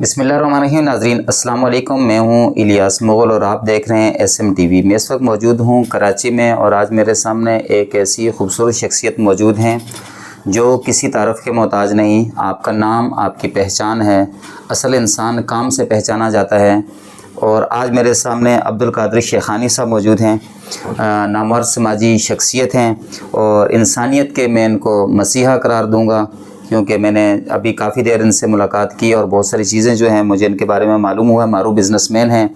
बिस्मिल्लाहिर्रहमानिर्रहीम। नाज़रीन अस्सलाम वालेकुम। मैं हूं इलियास मुग़ल और आप देख रहे हैं SM TV। मैं इस वक्त मौजूद हूं कराची में और आज मेरे सामने एक ऐसी खूबसूरत शख्सियत मौजूद हैं जो किसी तारफ़ के मोहताज नहीं। आपका नाम आपकी पहचान है। असल इंसान काम से पहचाना जाता है। और आज मेरे सामने अब्दुल कादिर शेखानी साहब मौजूद हैं। नामवर समाजी शख्सियत हैं और इंसानियत के मैं इनको मसीहा करार दूँगा, क्योंकि मैंने अभी काफ़ी देर इनसे मुलाकात की और बहुत सारी चीज़ें जो हैं मुझे इनके बारे में मालूम हुआ। मारूफ बिज़नेसमैन हैं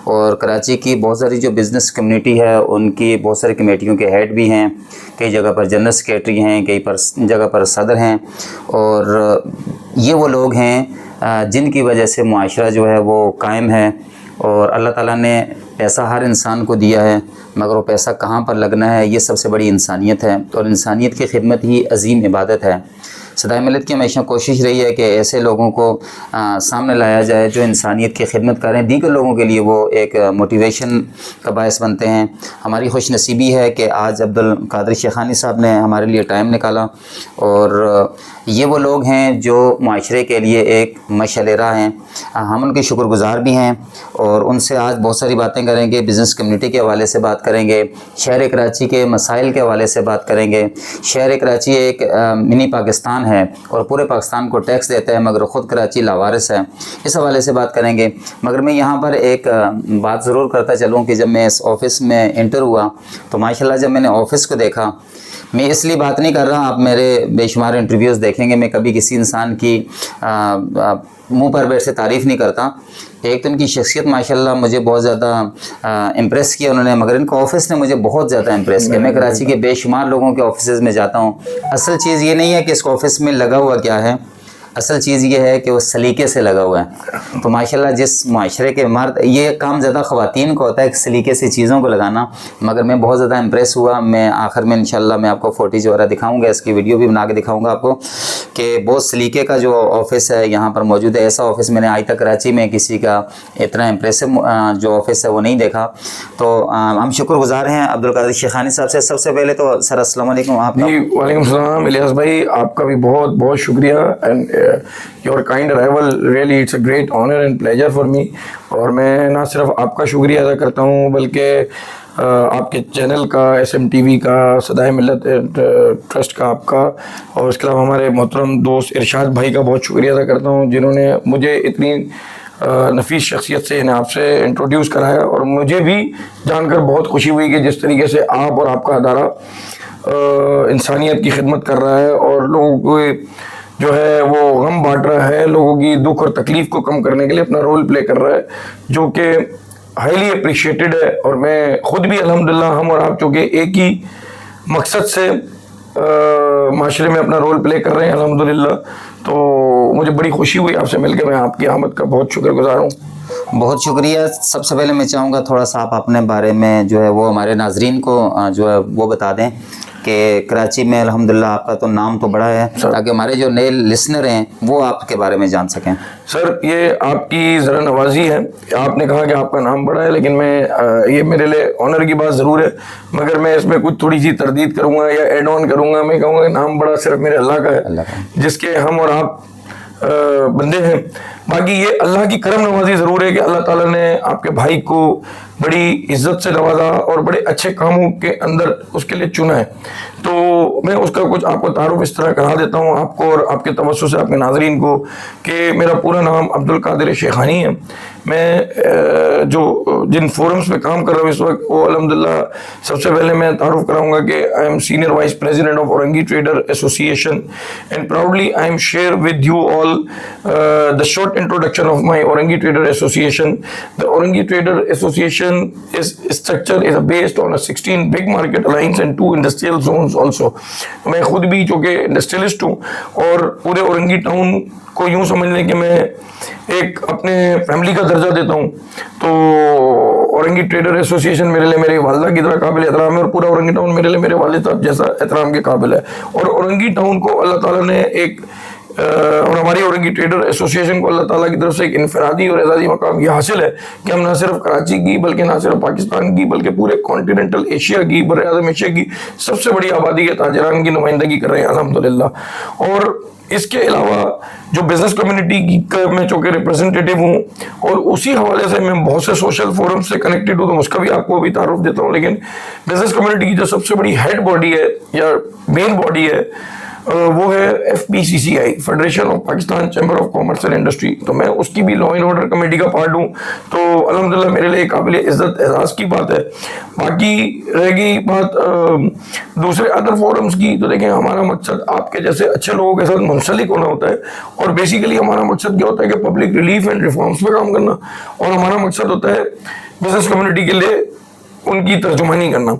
और कराची की बहुत सारी जो बिज़नेस कम्युनिटी है उनकी बहुत सारी कमेटियों के हेड भी हैं। कई जगह पर जनरल सेक्रेटरी हैं, कई जगह पर सदर हैं। और ये वो लोग हैं जिनकी वजह से मुआशरा जो है वो कायम है। और अल्लाह ताला ने पैसा हर इंसान को दिया है, मगर वो पैसा कहाँ पर लगना है ये सबसे बड़ी इंसानियत है। और इंसानियत की खिदमत ही अजीम इबादत है। सदाए मिलत की हमेशा कोशिश रही है कि ऐसे लोगों को सामने लाया जाए जो इंसानियत की खिदमत करें, दीगर लोगों के लिए वो एक मोटिवेशन का बायस बनते हैं। हमारी खुश नसीबी है कि आज अब्दुल कादिर शेखानी साहब ने हमारे लिए टाइम निकाला और ये वो लोग हैं जो माशरे के लिए एक मशअल राह हैं। हम उनके शुक्रगुज़ार भी हैं और उनसे आज बहुत सारी बातें करेंगे। बिज़नेस कम्युनिटी के हवाले से बात करेंगे, शहर कराची के मसाइल के हवाले से बात करेंगे। शहर कराची एक मिनी पाकिस्तान है और पूरे पाकिस्तान को टैक्स देता है, मगर ख़ुद कराची लावारिस है। इस हवाले से बात करेंगे। मगर मैं यहाँ पर एक बात ज़रूर करता चलूँ कि जब मैं इस ऑफ़िस में एंटर हुआ तो माशाल्लाह जब मैंने ऑफ़िस को देखा, मैं इसलिए बात नहीं कर रहा, आप मेरे बेशुमार इंटरव्यूज़ देखेंगे, मैं कभी किसी इंसान की मुंह पर बैठ से तारीफ़ नहीं करता। एक तो इनकी शख्सियत माशाल्लाह मुझे बहुत ज़्यादा इम्प्रेस किया उन्होंने, मगर इनका ऑफ़िस ने मुझे बहुत ज़्यादा इम्प्रेस किया। मैं कराची के बेशुमार लोगों के ऑफिस में जाता हूँ। असल चीज़ ये नहीं है कि इस ऑफ़िस में लगा हुआ क्या है, असल चीज़ ये है कि वो सलीके से लगा हुआ है। तो माशाल्लाह जिस माशरे के मर्द, ये काम ज़्यादा ख़वातीन को होता है सलीके से चीज़ों को लगाना, मगर मैं बहुत ज़्यादा इम्प्रेस हुआ। मैं आखिर में इंशाल्लाह मैं आपको फ़ोटेज वगैरह दिखाऊंगा, इसकी वीडियो भी बना के दिखाऊंगा आपको कि बहुत सलीके का जो ऑफ़िस है यहाँ पर मौजूद है। ऐसा ऑफ़िस मैंने आज तक कराची में किसी का इतना इम्प्रेसिव जो ऑफ़िस है वो नहीं देखा। तो हम शुक्रगुज़ार हैं अब्दुल कादिर शेखानी साहब से। सबसे पहले तो सर अस्सलाम वालेकुम। आप जी वालेकुम सलाम इलियास भाई, आपका भी बहुत बहुत शुक्रिया and your kind arrival, really it's a great honour and pleasure for me. और मैं ना सिर्फ आपका शुक्रिया अदा करता हूँ बल्कि आपके चैनल का, SM TV का, सदाए मिलत ट्रस्ट का आपका, और इसके अलावा हमारे मोहतरम दोस्त इरशाद भाई का बहुत शुक्रिया अदा करता हूँ जिन्होंने मुझे इतनी नफीस शख्सियत से इन्हें आपसे इंट्रोड्यूस कराया। और मुझे भी जानकर बहुत खुशी हुई कि जिस तरीके से आप और आपका अदारा इंसानियत की खिदमत कर रहा है और लोगों को जो है वो गम बांट रहा है, लोगों की दुख और तकलीफ़ को कम करने के लिए अपना रोल प्ले कर रहा है, जो कि हाईली अप्रिशिएटेड है। और मैं ख़ुद भी अल्हम्दुलिल्लाह, हम और आप चूँकि एक ही मकसद से माशरे में अपना रोल प्ले कर रहे हैं अल्हम्दुलिल्लाह, तो मुझे बड़ी खुशी हुई आपसे मिलकर। मैं आपकी आमद का बहुत शुक्रगुजार हूँ। बहुत शुक्रिया। सबसे पहले मैं चाहूँगा थोड़ा सा आप अपने बारे में जो है वो हमारे नाजरीन को जो है वो बता दें कि कराची में अल्हम्दुलिल्लाह आपका तो नाम तो बड़ा है, ताकि हमारे जो नए लिसनर हैं वो आपके बारे में जान सकें। सर, ये आपकी ज़रा नवाजी है। आपने कहा कि आपका नाम बड़ा है, लेकिन मैं ये मेरे लिए ऑनर की बात ज़रूर है, मगर मैं इसमें कुछ थोड़ी सी तरदीद करूँगा या एड ऑन करूँगा। मैं कहूँगा कि नाम बड़ा सिर्फ मेरे अल्लाह का है, जिसके हम और आप बंदे हैं। बाकी ये अल्लाह की करम नवाजी ज़रूर है कि अल्लाह ताला ने आपके भाई को बड़ी इज्जत से नवाजा और बड़े अच्छे कामों के अंदर उसके लिए चुना है। तो मैं उसका कुछ आपको तारुफ इस तरह करा देता हूँ आपको और आपके तवज्जो से आपके नाजरीन को कि मेरा पूरा नाम अब्दुल कादिर शेखानी है। मैं जो जिन फोरम्स में काम कर रहा हूँ इस वक्त, वो अल्हम्दुलिल्लाह सबसे पहले मैं तारुफ कराऊंगा कि I am senior vice president of Orangi trader association and proudly I am share with you all the short introduction of my Orangi Trader Association. The Orangi Trader Association is structure is based on a 16 big market alliance and 2 industrial zones also. मैं खुद भी जो कि industrialist हूँ और पूरे Orangi town को यूँ समझ लें कि मैं एक अपने फैमिली का दर्जा देता हूँ। तो औरंगी ट्रेडर एसोसिएशन मेरे लिए मेरी वालदा की तरह काबिल एहतराम है और पूरा औरंगी टाउन मेरे लिए मेरे वालिद साहब जैसा एहतराम के काबिल है। और औरंगी टाउन को अल्लाह ताला ने एक और हमारी औरंगी ट्रेडर एसोसिएशन को अल्लाह ताला की तरफ से एक इनफरादी और एजाजी मकाम ये हासिल है कि हम ना सिर्फ कराची की बल्कि ना सिर्फ पाकिस्तान की बल्कि पूरे कॉन्टिनेंटल एशिया की, बर आज़म एशिया की सबसे बड़ी आबादी के ताजरान की नुमाइंदगी कर रहे हैं अल्हम्दुलिल्लाह। और इसके अलावा जो बिजनेस कम्युनिटी की का मैं चूंकि रिप्रेजेंटेटिव हूँ और उसी हवाले से मैं बहुत से सोशल फोरम से कनेक्टेड हूँ, तो उसका भी आपको अभी तारुफ देता हूँ। लेकिन बिजनेस कम्युनिटी की जो सबसे बड़ी हेड बॉडी है या मेन बॉडी है वो है FPCCI, federation of Pakistan chamber of commerce and industry. तो मैं उसकी भी लॉ एंड ऑर्डर कमेटी का पार्ट हूँ, तो अल्हम्दुलिल्लाह मेरे लिए काबिल इज्जत एजाज की बात है। बाकी रह गई बात दूसरे अदर फोरम्स की, तो देखें हमारा मकसद आपके जैसे अच्छे लोगों के साथ मुंसलिक होना होता है, और बेसिकली हमारा मकसद क्या होता है कि पब्लिक रिलीफ एंड रिफॉर्म्स पे काम करना, और हमारा मकसद होता है बिजनेस कम्युनिटी के लिए उनकी तर्जुमानी करना।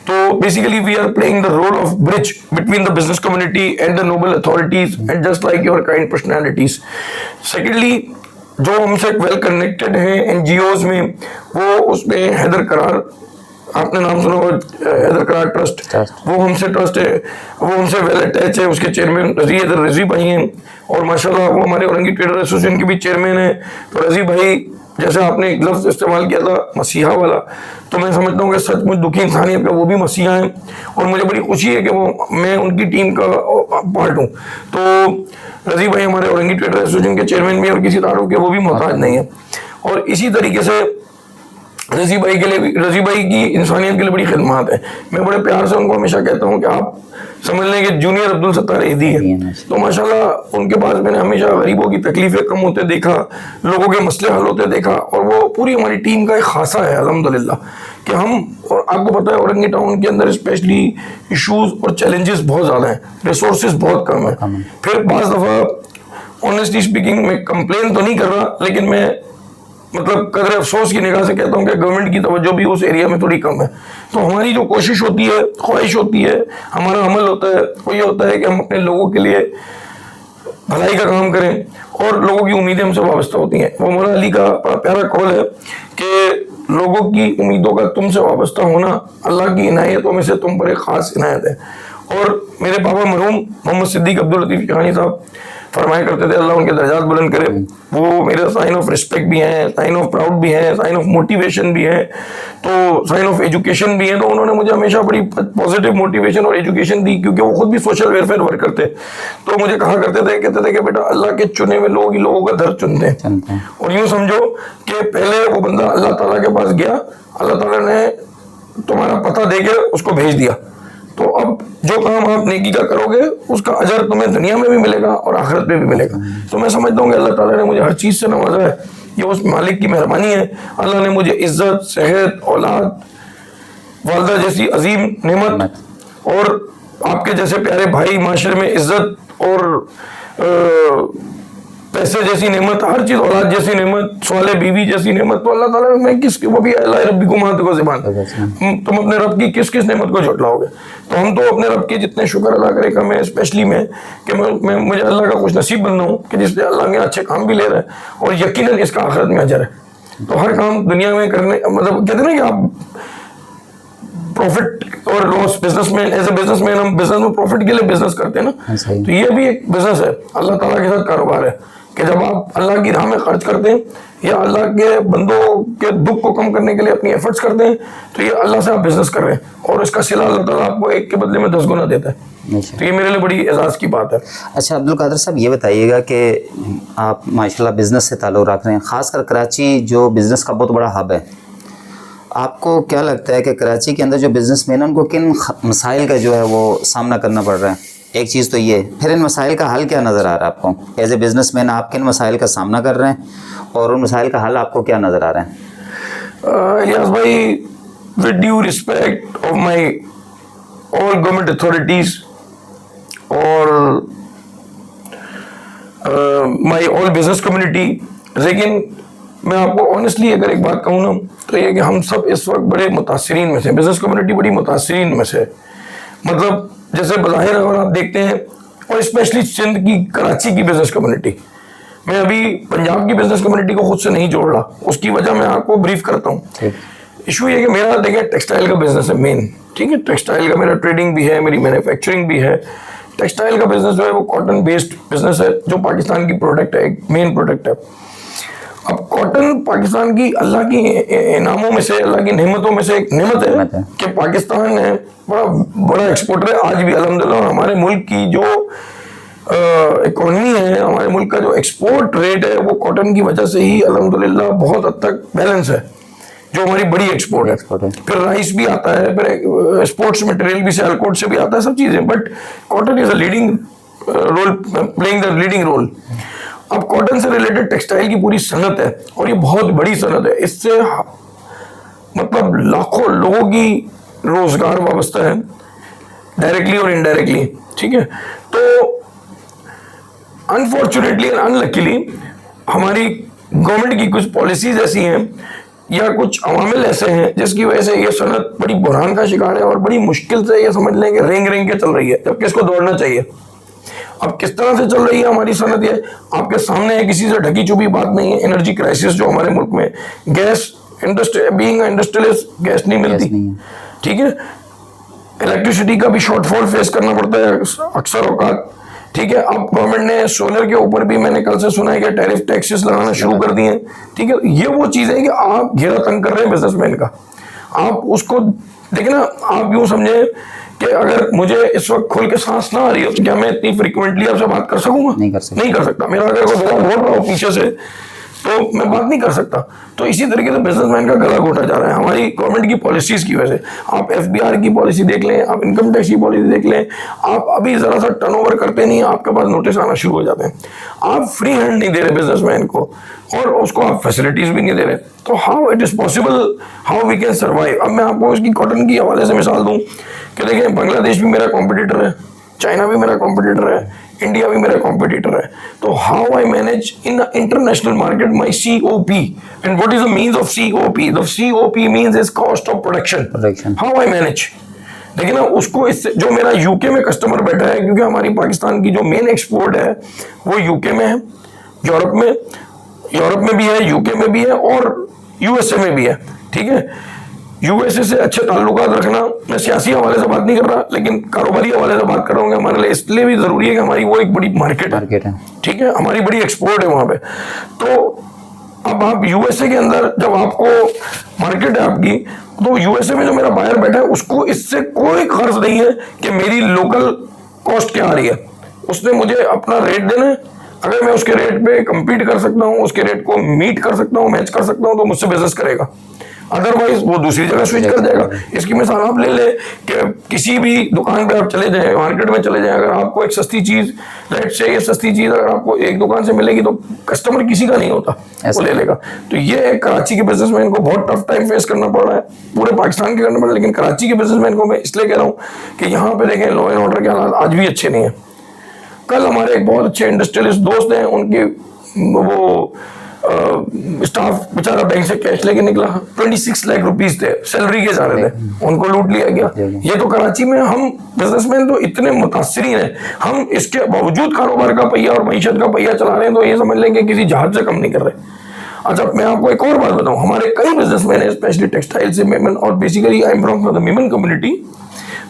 तो basically we are playing the role of bridge between the business community and the noble authorities and just like your kind personalities. Secondly, जो हमसे वेल कनेक्टेड हैं NGOs में, वो उसमें हैदर करार, आपने नाम सुना होगा हैदर करार ट्रस्ट, वो हमसे ट्रस्ट है, वो हमसे वेल अटैच है। उसके चेयरमैन रजी भाई हैं, और माशाल्लाह वो हमारे औरंगी ट्रेडर एसोसिएशन के भी चेयरमैन हैं। तो रजी भाई, जैसे आपने एक लफ्ज इस्तेमाल किया था मसीहा वाला, तो मैं समझता हूँ कि सचमुच दुखी इंसानियत का वो भी मसीहा है, और मुझे बड़ी खुशी है कि वो मैं उनकी टीम का पार्ट हूँ। तो रजी भाई हमारे औरंगी ट्रेडर एसोसिएशन के चेयरमैन भी, और किसी तारुफ के वो भी मोहताज नहीं है। और इसी तरीके से रजी भाई के लिए, रजी भाई की इंसानियत के लिए बड़ी खिदमत है। मैं बड़े प्यार से उनको हमेशा कहता हूँ कि आप समझ लें कि जूनियर अब्दुल सत्तार ईदी है। तो माशाल्लाह उनके पास मैंने हमेशा गरीबों की तकलीफें कम होते देखा, लोगों के मसले हल होते देखा, और वो पूरी हमारी टीम का एक खासा है अल्हम्दुलिल्लाह कि हम, और आपको पता है औरंगी टाउन के अंदर स्पेशली इशूज और चैलेंजेस बहुत ज़्यादा हैं, रिसोर्सेज बहुत कम है। फिर बाज़ दफ़ा ऑनेस्टली स्पीकिंग मैं कंप्लेन तो नहीं कर रहा, लेकिन मैं मतलब कदर अफसोस की निगाह से कहता हूँ कि गवर्नमेंट की तवज्जो भी उस एरिया में थोड़ी कम है। तो हमारी जो कोशिश होती है, ख्वाहिश होती है, हमारा अमल होता है, वो ये होता है कि हम अपने लोगों के लिए भलाई का काम करें, और लोगों की उम्मीदें हमसे वाबस्ता होती हैं। वो मौला अली का बड़ा प्यारा कौल है कि लोगों की उम्मीदों का तुमसे वाबस्ता होना अल्लाह की इनायतों में से तुम पर एक ख़ास इनायत है। और मेरे पापा मरहूम मोहम्मद सिद्दीक अब्दुल लतीफ़ जहानी साहब फरमाया करते थे, अल्लाह उनके दर्जात बुलंद करे, वो मेरे साइन ऑफ रिस्पेक्ट भी हैं, साइन ऑफ प्राउड भी हैं, साइन ऑफ मोटिवेशन भी है, तो साइन ऑफ एजुकेशन भी है। तो उन्होंने मुझे हमेशा बड़ी पॉजिटिव मोटिवेशन और एजुकेशन दी, क्योंकि वो खुद भी सोशल वेलफेयर वर्कर थे। तो मुझे कहा करते थे, कहते थे कि बेटा अल्लाह के चुने हुए लोग ही लोगों का दर्द चुनते हैं। और यूँ समझो कि पहले वो बंदा अल्लाह ताला के पास गया, अल्लाह ताला ने तुम्हारा पता दे के उसको भेज दिया। तो अब जो काम आप नेकी का करोगे उसका अजर तुम्हें दुनिया में भी मिलेगा और आखिरत में भी मिलेगा। तो मैं समझता हूँ कि अल्लाह ताला ने मुझे हर चीज़ से नवाजा है, ये उस मालिक की मेहरबानी है। अल्लाह ने मुझे इज्जत, सेहत, औलाद, वालदा जैसी अजीम नेमत, और आपके जैसे प्यारे भाई, माशरे में इज्जत और पैसे जैसी नेमत, हर चीज़, औलाद जैसी नेमत, सवाले बीवी जैसी नेमत, तो अल्लाह ताला ने, मैं किस, वो भी अल्लाह रब्बी को मात को ज़बान, तुम अपने रब की किस किस नेमत को झुटलाओगे। तो हम तो अपने रब के जितने शुक्र अदा करें कम है, स्पेशली मैं कि मैं मुझे अल्लाह का कुछ नसीब बंदा हूँ कि जिससे अल्लाह के अच्छे काम भी ले रहा है, और यकीनन इसका आखिरत में अजर है। तो हर काम दुनिया में करने, मतलब कहते हैं ना कि आप प्रॉफिट और loss, businessman, as a businessman हम बिजनेस में प्रॉफिट के लिए बिजनेस करते हैं ना, तो ये भी एक बिजनेस है, अल्लाह ताला के साथ कारोबार है कि जब आप अल्लाह की राह में खर्च करते हैं या अल्लाह के बंदों के दुख को कम करने के लिए अपनी एफर्ट्स करते हैं, तो ये अल्लाह से आप बिजनेस कर रहे हैं, और इसका सिला अल्लाह ताला आपको एक के बदले में 10 गुना देता है। तो ये मेरे लिए बड़ी एजाज़ की बात है। अच्छा अब्दुल कादिर साहब, ये बताइएगा कि आप माशाल्लाह बिज़नेस से ताल्लुक़ रख रहे हैं, ख़ासकर कराची जो बिज़नेस का बहुत बड़ा हब है, आपको क्या लगता है कि कराची के अंदर जो बिज़नेसमैन हैं उनको किन मसाइल का जो है वो सामना करना पड़ रहा है? एक चीज़ तो ये, फिर इन मसाइल का हल क्या नज़र आ रहा है आपको? एज ए बिज़नेसमैन आप किन मसाइल का सामना कर रहे हैं, और उन मसाइल का हल आपको क्या नज़र आ रहा है? यस भाई, with due respect of my all government authorities और माई ऑल बिजनेस कम्युनिटी, लेकिन मैं आपको ऑनेस्टली अगर एक बात कहूँ ना, तो ये कि हम सब इस वक्त बड़े मुतासिरीन में से, बिजनेस कम्युनिटी बड़ी मुतासिरीन में से, मतलब जैसे बज़ाहिर अगर आप देखते हैं, और स्पेशली सिंध की, कराची की बिजनेस कम्युनिटी, मैं अभी पंजाब की बिजनेस कम्युनिटी को खुद से नहीं जोड़ रहा, उसकी वजह मैं आपको ब्रीफ करता हूँ। इशू ये कि मेरा देखिए टेक्सटाइल का बिजनेस है मेन, ठीक है, टेक्सटाइल का मेरा ट्रेडिंग भी है, मेरी मैन्युफैक्चरिंग भी है। टेक्सटाइल का बिजनेस जो है वो कॉटन बेस्ड बिजनेस है, जो पाकिस्तान की प्रोडक्ट है, एक मेन प्रोडक्ट है। अब कॉटन पाकिस्तान की अल्लाह की इनामों में से, अल्लाह की नेमतों में से एक नेमत है कि पाकिस्तान है बड़ा बड़ा एक्सपोर्टर है आज भी अल्हम्दुलिल्लाह। हमारे मुल्क की जो इकोनॉमी है, हमारे मुल्क का जो एक्सपोर्ट रेट है वो कॉटन की वजह से ही अल्हम्दुलिल्लाह बहुत हद तक बैलेंस है, जो हमारी बड़ी एक्सपोर्ट है। फिर राइस भी आता है, फिर स्पोर्ट्स मटेरियल भी सियालकोट से भी आता है, सब चीजें, but cotton is a leading role, playing the leading role. अब कॉटन से रिलेटेड टेक्सटाइल की पूरी सनत है और ये बहुत बड़ी सनत है, इससे मतलब लाखों लोगों की रोजगार वाबस्ता है, डायरेक्टली और इनडायरेक्टली, ठीक है। तो अनफॉर्चुनेटली एंड अनलकीली हमारी गवर्नमेंट की कुछ पॉलिसीज ऐसी हैं या कुछ अवामिल ऐसे हैं जिसकी वजह से ये सनत बड़ी बुरहान का शिकार है और बड़ी मुश्किल से ये समझ लें कि रेंग रेंग के चल रही है, जबकि इसको दौड़ना चाहिए। अब किस तरह से चल रही है हमारी सनत, ये आपके सामने है, किसी से ढकी चुपी बात नहीं है। एनर्जी क्राइसिस जो हमारे मुल्क में, गैस बीइंग इंडस्ट्रियलिस्ट गैस नहीं मिलती, ठीक है। इलेक्ट्रिसिटी का भी शॉर्टफॉल फेस करना पड़ता है अक्सर औकात, ठीक है। अब गवर्नमेंट ने सोलर के ऊपर भी मैंने कल से सुना है कि टैरिफ टैक्सेस लगाना शुरू कर दिए हैं, ठीक है। ये वो चीज है कि आप घेरा तंग कर रहे हैं बिजनेसमैन का। आप उसको देखिए ना, आप यूं समझे कि अगर मुझे इस वक्त खोल के सांस ना आ रही हो तो क्या मैं इतनी फ्रिक्वेंटली आपसे बात कर सकूंगा? नहीं कर सकता। मेरा अगर कोई बोल रहा हो पीछे से तो मैं बात नहीं कर सकता। तो इसी तरीके से बिजनेसमैन का गला घोटा जा रहा है हमारी गवर्नमेंट की पॉलिसीज की वजह से। आप एफबीआर की पॉलिसी देख लें, आप इनकम टैक्स की पॉलिसी देख लें, आप अभी जरा सा टर्नओवर करते नहीं, आपके पास नोटिस आना शुरू हो जाते हैं। आप फ्री हैंड नहीं दे रहे बिजनेसमैन को और उसको आप फैसिलिटीज भी नहीं दे रहे, तो how it is possible, how we can survive. अब मैं आपको इसकी कॉटन की हवाले से मिसाल दूं कि देखिए, बांग्लादेश भी मेरा कॉम्पिटिटर है, चाइना भी मेरा कॉम्पिटिटर है, इंडिया भी मेरा कॉम्पिटिटर है। तो how I manage in the international market my COP, and what is the means of COP? The COP means is cost of production. How I manage, देखिए ना, उसको इससे जो मेरा यूके में कस्टमर बैठा है, क्योंकि हमारी पाकिस्तान की जो मेन एक्सपोर्ट है वो यूके में है, यूरोप में भी है, यूके में भी है और USA में भी है, ठीक है। USA से अच्छे ताल्लुकात रखना, मैं सियासी हवाले से बात नहीं कर रहा, लेकिन कारोबारी हवाले से बात कर रहा हूँ, हमारे लिए इसलिए भी जरूरी है कि हमारी वो एक बड़ी मार्केट है, ठीक है, हमारी बड़ी एक्सपोर्ट है वहां पे। तो अब आप USA के अंदर जब आपको मार्केट है आपकी, तो USA में जो मेरा बायर बैठा है उसको इससे कोई गर्ज नहीं है कि मेरी लोकल कॉस्ट क्या आ रही है। उसने मुझे अपना रेट देना है, अगर मैं उसके रेट पे कम्पीट कर सकता हूँ, उसके रेट को मीट कर सकता हूँ, मैच कर सकता हूँ, तो मुझसे बिजनेस करेगा, अदरवाइज वो दूसरी जगह स्विच कर जाएगा। इसकी मिसाल आप ले ले कि किसी भी दुकान पे आप चले जाएं, मार्केट में चले जाएं, अगर आपको एक सस्ती चीज, लेट से ये सस्ती चीज अगर आपको एक दुकान से मिलेगी तो कस्टमर किसी का नहीं होता, वो ले लेगा। तो ये कराची के बिजनेसमैन को बहुत टफ टाइम फेस करना पड़ रहा है, पूरे पाकिस्तान के करना पड़ रहा है, लेकिन कराची के बिजनेसमैन को मैं इसलिए कह रहा हूँ कि यहाँ पे देखें लॉ एंड ऑर्डर के हालात आज भी अच्छे नहीं है। कल हमारे एक बहुत अच्छे इंडस्ट्रियलिस्ट दोस्त हैं, उनके वो स्टाफ बेचारा बैंक से कैश लेके निकला, 26 लाख रुपीस थे, सैलरी के जा रहे थे, उनको लूट लिया गया। ये तो कराची में हम बिजनेसमैन तो इतने मुतासिरीन हैं, हम इसके बावजूद कारोबार का पहिया और मईशत का पहिया चला रहे हैं, तो ये समझ लेंगे किसी जहाज से कम नहीं कर रहे। अच्छा, मैं आपको एक और बात बताऊं, हमारे कई बिजनेसमैन है, स्पेशली टेक्सटाइल से, मेमन, और basically I am from the Memon community.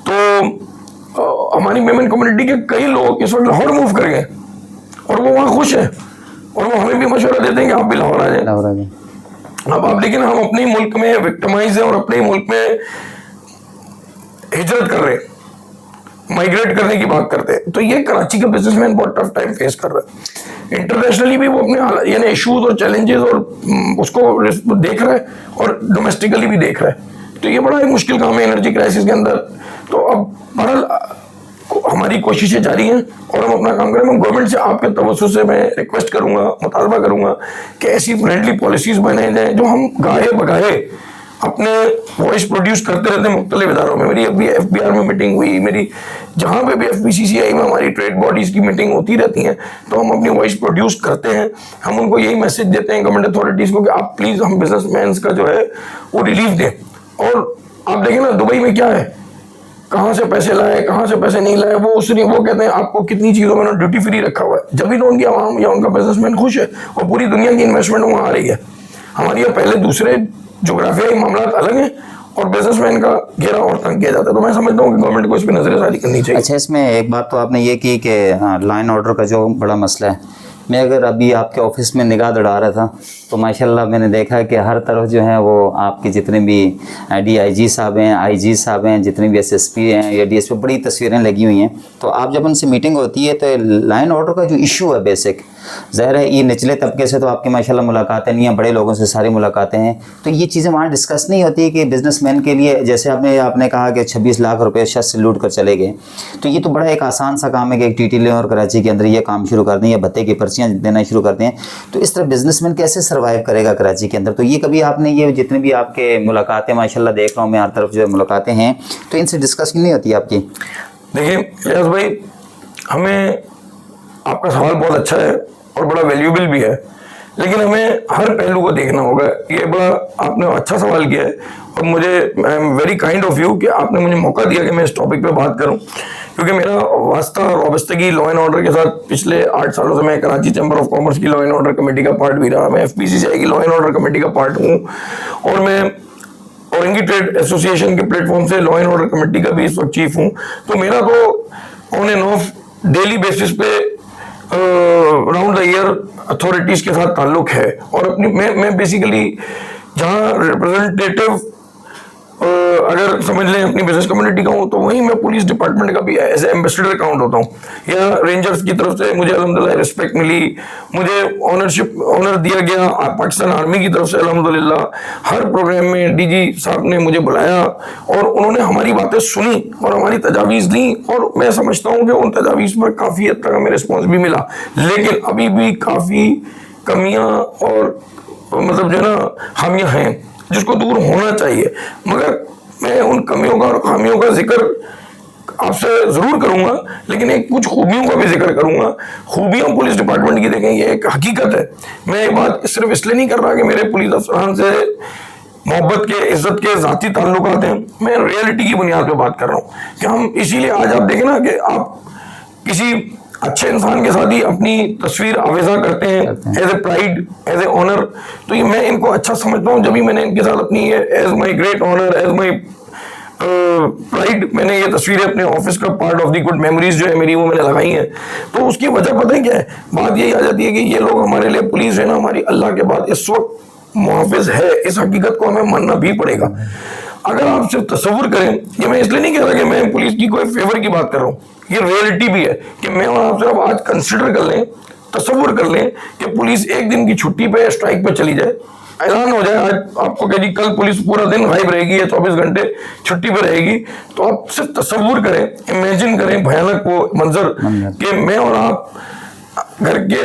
तो हमारी मेमन कम्युनिटी के कई लोग इस वक्त लाहौर मूव कर गए और वो वहाँ खुश है, और वो हमें भी मशवरा देते हैं कि आप भी लाहौर आ जाए। अब आप लेकिन हम अपने मुल्क में विक्टिमाइज हैं और अपने मुल्क में हिजरत कर रहे हैं, माइग्रेट करने की बात करते हैं। तो ये कराची का बिजनेसमैन बहुत टफ टाइम फेस कर रहा है। इंटरनेशनली भी वो अपने यानी इश्यूज और चैलेंजेस और उसको देख रहा है और डोमेस्टिकली भी देख रहा है। तो ये बड़ा एक मुश्किल काम है एनर्जी क्राइसिस के अंदर। तो अब बहरहाल हमारी कोशिशें जारी हैं और हम अपना काम करें। मैं गवर्नमेंट से आपके तवज्जो से मैं रिक्वेस्ट करूंगा, मुतालबा करूंगा कि ऐसी फ्रेंडली पॉलिसीज बनाई जाए जो हम गाहे बगाहे अपने वॉइस प्रोड्यूस करते रहते हैं मुख्तलिफ इदारों में। मेरी अभी FBR में मीटिंग हुई, मेरी जहाँ पे भी FPCCI में हमारी ट्रेड बॉडीज की मीटिंग होती रहती हैं, तो हम अपनी वॉइस प्रोड्यूस करते हैं। हम उनको यही मैसेज देते हैं गवर्नमेंट अथॉरिटीज़ को कि आप प्लीज़ हम बिजनेसमैन का जो है वो रिलीफ दें। और आप देखें ना, दुबई में क्या है, कहाँ से पैसे लाए, कहाँ से पैसे नहीं लाए, वो कहते हैं आपको कितनी चीज़ों में ड्यूटी फ्री रखा हुआ है। जब भी तो उनकी आवाम या उनका बिजनेसमैन खुश है और पूरी दुनिया की इन्वेस्टमेंट वहाँ आ रही है। हमारे यहाँ पहले दूसरे जोग्राफियाई मामला अलग हैं और बिजनेसमैन का घेरा और तंग किया जाता है। तो मैं समझता हूँ कि गवर्नमेंट को इस पर नजरसारी करनी चाहिए। अच्छा, इसमें एक बात तो आपने ये की कि लॉ एंड ऑर्डर का जो बड़ा मसला है, मैं अगर अभी आपके ऑफिस में निगाह दौड़ा रहा था तो माशाल्लाह मैंने देखा कि हर तरफ जो है वो आपके जितने भी DIG साहब हैं, IG साहब हैं, जितने भी SSP हैं या DSP, बड़ी तस्वीरें लगी हुई हैं। तो आप जब उनसे मीटिंग होती है तो लाइन ऑर्डर का जो इशू है बेसिक, ज़ाहिर है ये निचले तबके से तो आपकी माशाल्लाह मुलाकातें नहीं हैं, बड़े लोगों से सारी मुलाकातें हैं, तो ये चीज़ें वहाँ डिस्कस नहीं होती कि बिजनेसमैन के लिए, जैसे आपने कहा कि 26 लाख रुपए शख्स से लूट कर चले गए, तो ये तो बड़ा एक आसान सा काम है कि एक TT लें और कराची के अंदर ये काम शुरू कर दें या भत्ते की पर्चियाँ देना शुरू कर दें। तो इस तरह बिजनेसमैन कैसे सर्वाइव करेगा कराची के अंदर? तो ये कभी आपने ये जितने भी आपके मुलाकातें माशाल्लाह देख रहा हूँ मैं हर तरफ जो मुलाकातें हैं, तो इनसे डिस्कस नहीं होती आपकी? देखिए इलियास भाई, हमें आपका सवाल बहुत अच्छा है और बड़ा वैल्यूएबल भी है, लेकिन हमें हर पहलू को देखना होगा। ये बड़ा आपने अच्छा सवाल किया है और मुझे I am very kind of you कि आपने मुझे मौका दिया कि मैं इस टॉपिक पे बात करूं, क्योंकि मेरा वास्ता और वाबस्तगी लॉ एंड ऑर्डर के साथ पिछले 8 सालों से, मैं कराची चैम्बर ऑफ कॉमर्स की लॉ एंड ऑर्डर कमेटी का पार्ट भी रहा, मैं FPCCI की लॉ एंड ऑर्डर कमेटी का पार्ट हूँ, और मैं औरंगी ट्रेड एसोसिएशन के प्लेटफॉर्म से लॉ एंड ऑर्डर कमेटी का भी इस वक्त चीफ हूँ। तो मेरा तो on end of daily basis पे राउंड द ईयर अथॉरिटीज के साथ ताल्लुक है, और अपनी मैं बेसिकली जहाँ रिप्रेजेंटेटिव अगर समझ लें अपनी बिजनेस कम्युनिटी का हूँ, तो वहीं मैं पुलिस डिपार्टमेंट का भी एज एम्बेसडर काउंट होता हूँ, या रेंजर्स की तरफ से मुझे अल्हम्दुलिल्लाह रिस्पेक्ट मिली, मुझे ऑनर दिया गया पाकिस्तान आर्मी की तरफ से अल्हम्दुलिल्लाह। हर प्रोग्राम में DG साहब ने मुझे बुलाया और उन्होंने हमारी बातें सुनी और हमारी तजावीज़ दी, और मैं समझता हूँ कि उन तजावीज़ पर काफ़ी हद तक हमें रिस्पॉन्स भी मिला, लेकिन अभी भी काफ़ी कमियाँ और मतलब जो है ना खामियाँ हैं जिसको दूर होना चाहिए। मगर मैं उन कमियों का और खामियों का जिक्र आपसे जरूर करूंगा, लेकिन एक कुछ खूबियों का भी जिक्र करूंगा। खूबियां पुलिस डिपार्टमेंट की देखें, ये एक हकीकत है। मैं ये बात सिर्फ इसलिए नहीं कर रहा कि मेरे पुलिस अफसरान से मोहब्बत के, इज्जत के ज़ाती ताल्लुकात हैं, मैं रियलिटी की बुनियाद पर बात कर रहा हूँ कि हम इसीलिए आज आप देखें ना कि आप किसी अच्छे इंसान के साथ ही अपनी तस्वीर आवेजा करते हैं as a pride, as a honour. तो ये मैं इनको अच्छा समझता हूँ जब भी मैंने इनके साथ अपनी as my great honour, as my pride, मैंने ये तस्वीरें अपने ऑफिस का part of the good memories जो है मेरी, वो मैंने लगाई हैं। तो उसकी वजह पता है क्या है? बात यही आ जाती है कि ये लोग हमारे लिए, पुलिस है ना हमारी, अल्लाह के बाद इस वक्त मुहाफिज है। इस हकीकत को हमें मानना भी पड़ेगा। अगर आप सिर्फ तस्वुर करें, ये मैं इसलिए नहीं कह रहा कि मैं पुलिस की कोई फेवर की बात कर रहा हूँ, ये रियलिटी भी है कि मैं और आप सिर्फ आज कंसिडर कर लें, तस्वुर कर लें कि पुलिस एक दिन की छुट्टी पे, स्ट्राइक पे चली जाए, ऐलान हो जाए आज आपको कह दी कल पुलिस पूरा दिन गायब रहेगी या 24 घंटे छुट्टी पे रहेगी, तो आप सिर्फ तस्वुर करें, इमेजिन करें भयानक वो मंजर कि मैं और आप घर के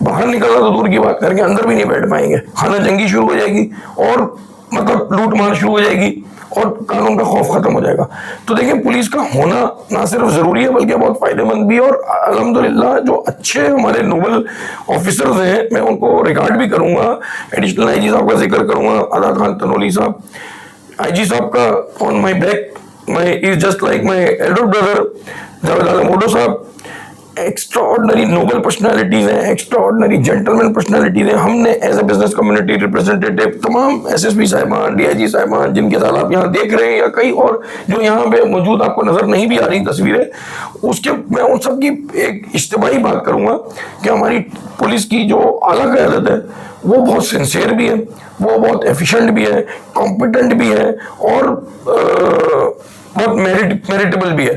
बाहर निकलना तो दूर की बात, घर के अंदर भी नहीं बैठ पाएंगे, खाना जंगी शुरू हो जाएगी और मतलब लूट मार शुरू हो जाएगी और कानून का खौफ खत्म हो जाएगा। तो देखिए पुलिस का होना ना सिर्फ जरूरी है बल्कि बहुत फायदेमंद भी है। और अल्हम्दुलिल्लाह जो अच्छे हमारे नोबल ऑफिसर्स हैं, मैं उनको रिकॉर्ड भी करूंगा। एडिशनल IG साहब का जिक्र करूंगा, अदा खान तनोली साहब, IG साहब का on my back, my is just like my elder brother Javed Alam Odo साहब, एक्स्ट्राऑर्डिनरी नोबल पर्सनालिटीज हैं, एक्स्ट्राऑर्डिनरी जेंटलमैन पर्सनालिटीज हैं। हमने as a business community representative तमाम SSP साहिबान, DIG साहिबान, जिनके साथ आप यहाँ देख रहे हैं, या कई और जो यहाँ पे मौजूद आपको नजर नहीं भी आ रही तस्वीरें, उसके मैं उन सब की एक इज्तिमाई बात करूंगा कि हमारी पुलिस की जो आला क़यादत है वो बहुत सिंसियर भी है, वो बहुत एफिशिएंट भी है, कॉम्पिटेंट भी है और बहुत मेरिटेबल भी है।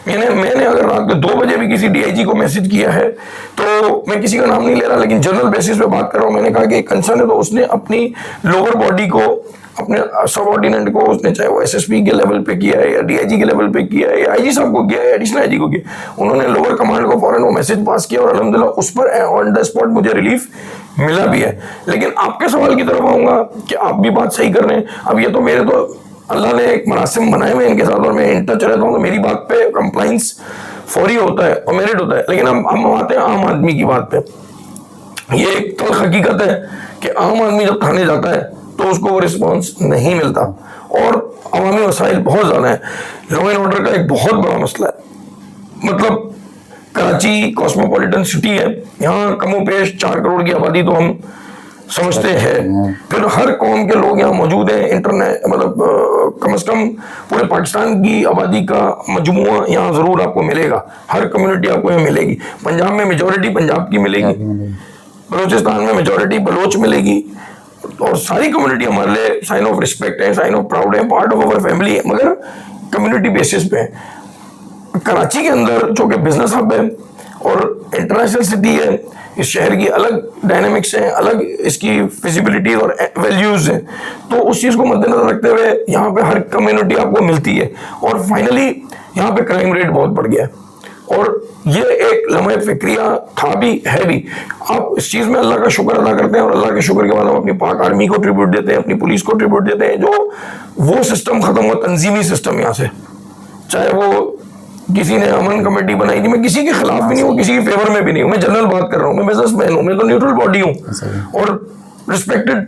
मैंने अगर रात के 2 बजे भी किसी DIG को मैसेज किया है, तो मैं किसी का नाम नहीं ले रहा लेकिन जनरल बेसिस पे बात कर रहा हूँ, मैंने कहा कि एक कंसर्न है तो उसने अपनी लोअर बॉडी को, अपने सबऑर्डिनेट को, उसने चाहे वो SSP के लेवल पे किया है या DIG के लेवल पे किया है या IG साहब को किया है, एडिशनल IG को किया, उन्होंने लोअर कमांड को फौरन वो मैसेज पास किया और अल्हम्दुलिल्लाह उस पर ऑन द स्पॉट मुझे रिलीफ मिला भी है। लेकिन आपके सवाल की तरफ आऊंगा कि आप भी बात सही कर रहे हैं। अब ये तो मेरे तो अल्लाह ने एक मरासिम बनाए हुए इनके साथ और मैं इन टच रहता हूँ, तो मेरी बात पे कंप्लाइंस फौरी होता है और मेरिट होता है। लेकिन हम आते हैं आम आदमी की बात पे। ये एक तल्ख हकीकत है कि आम आदमी जब थाने जाता है तो उसको वो रिस्पॉन्स नहीं मिलता और अवामी वसाइल बहुत ज़्यादा है। लॉ एंड ऑर्डर का एक बहुत बड़ा मसला है। मतलब कराची कॉस्मोपॉलिटन सिटी है, यहाँ कमोपेश 4 करोड़ की आबादी तो हम समझते हैं। फिर हर कौम के लोग यहाँ मौजूद हैं, इंटरनेट मतलब कम से कम पूरे पाकिस्तान की आबादी का मजमुआ यहाँ जरूर आपको मिलेगा, हर कम्युनिटी आपको यहाँ मिलेगी। पंजाब में मेजोरिटी पंजाब की मिलेगी, बलूचिस्तान में मेजोरिटी बलोच मिलेगी, और सारी कम्युनिटी हमारे लिए साइन ऑफ रिस्पेक्ट है, साइन ऑफ प्राउड है, पार्ट ऑफ अवर फैमिली है, मगर कम्युनिटी बेसिस पे है। कराची के अंदर जो कि बिजनेस हब है और इंटरनेशनल सिटी है, इस शहर की अलग डायनेमिक्स हैं, अलग इसकी फिजिबिलिटी और वैल्यूज हैं, तो उस चीज़ को मद्देनजर रखते हुए यहाँ पे हर कम्युनिटी आपको मिलती है। और फाइनली यहाँ पे क्राइम रेट बहुत बढ़ गया है, और ये एक लम्हे फिक्रिया था भी है भी। आप इस चीज़ में अल्लाह का शुक्र अदा करते हैं, और अल्लाह के शुक्र के बाद हम अपनी पाक आर्मी को ट्रिब्यूट देते हैं, अपनी पुलिस को ट्रिब्यूट देते हैं, जो वो सिस्टम खत्म हुआ, तंजीमी सिस्टम यहाँ से। चाहे वो किसी ने अमन कमेटी बनाई थी, मैं किसी के खिलाफ भी नहीं हूँ, किसी के फेवर में भी नहीं हूँ, मैं जनरल बात कर रहा हूँ, मैं बिजनेसमैन हूँ, मैं तो न्यूट्रल बॉडी हूँ और रिस्पेक्टेड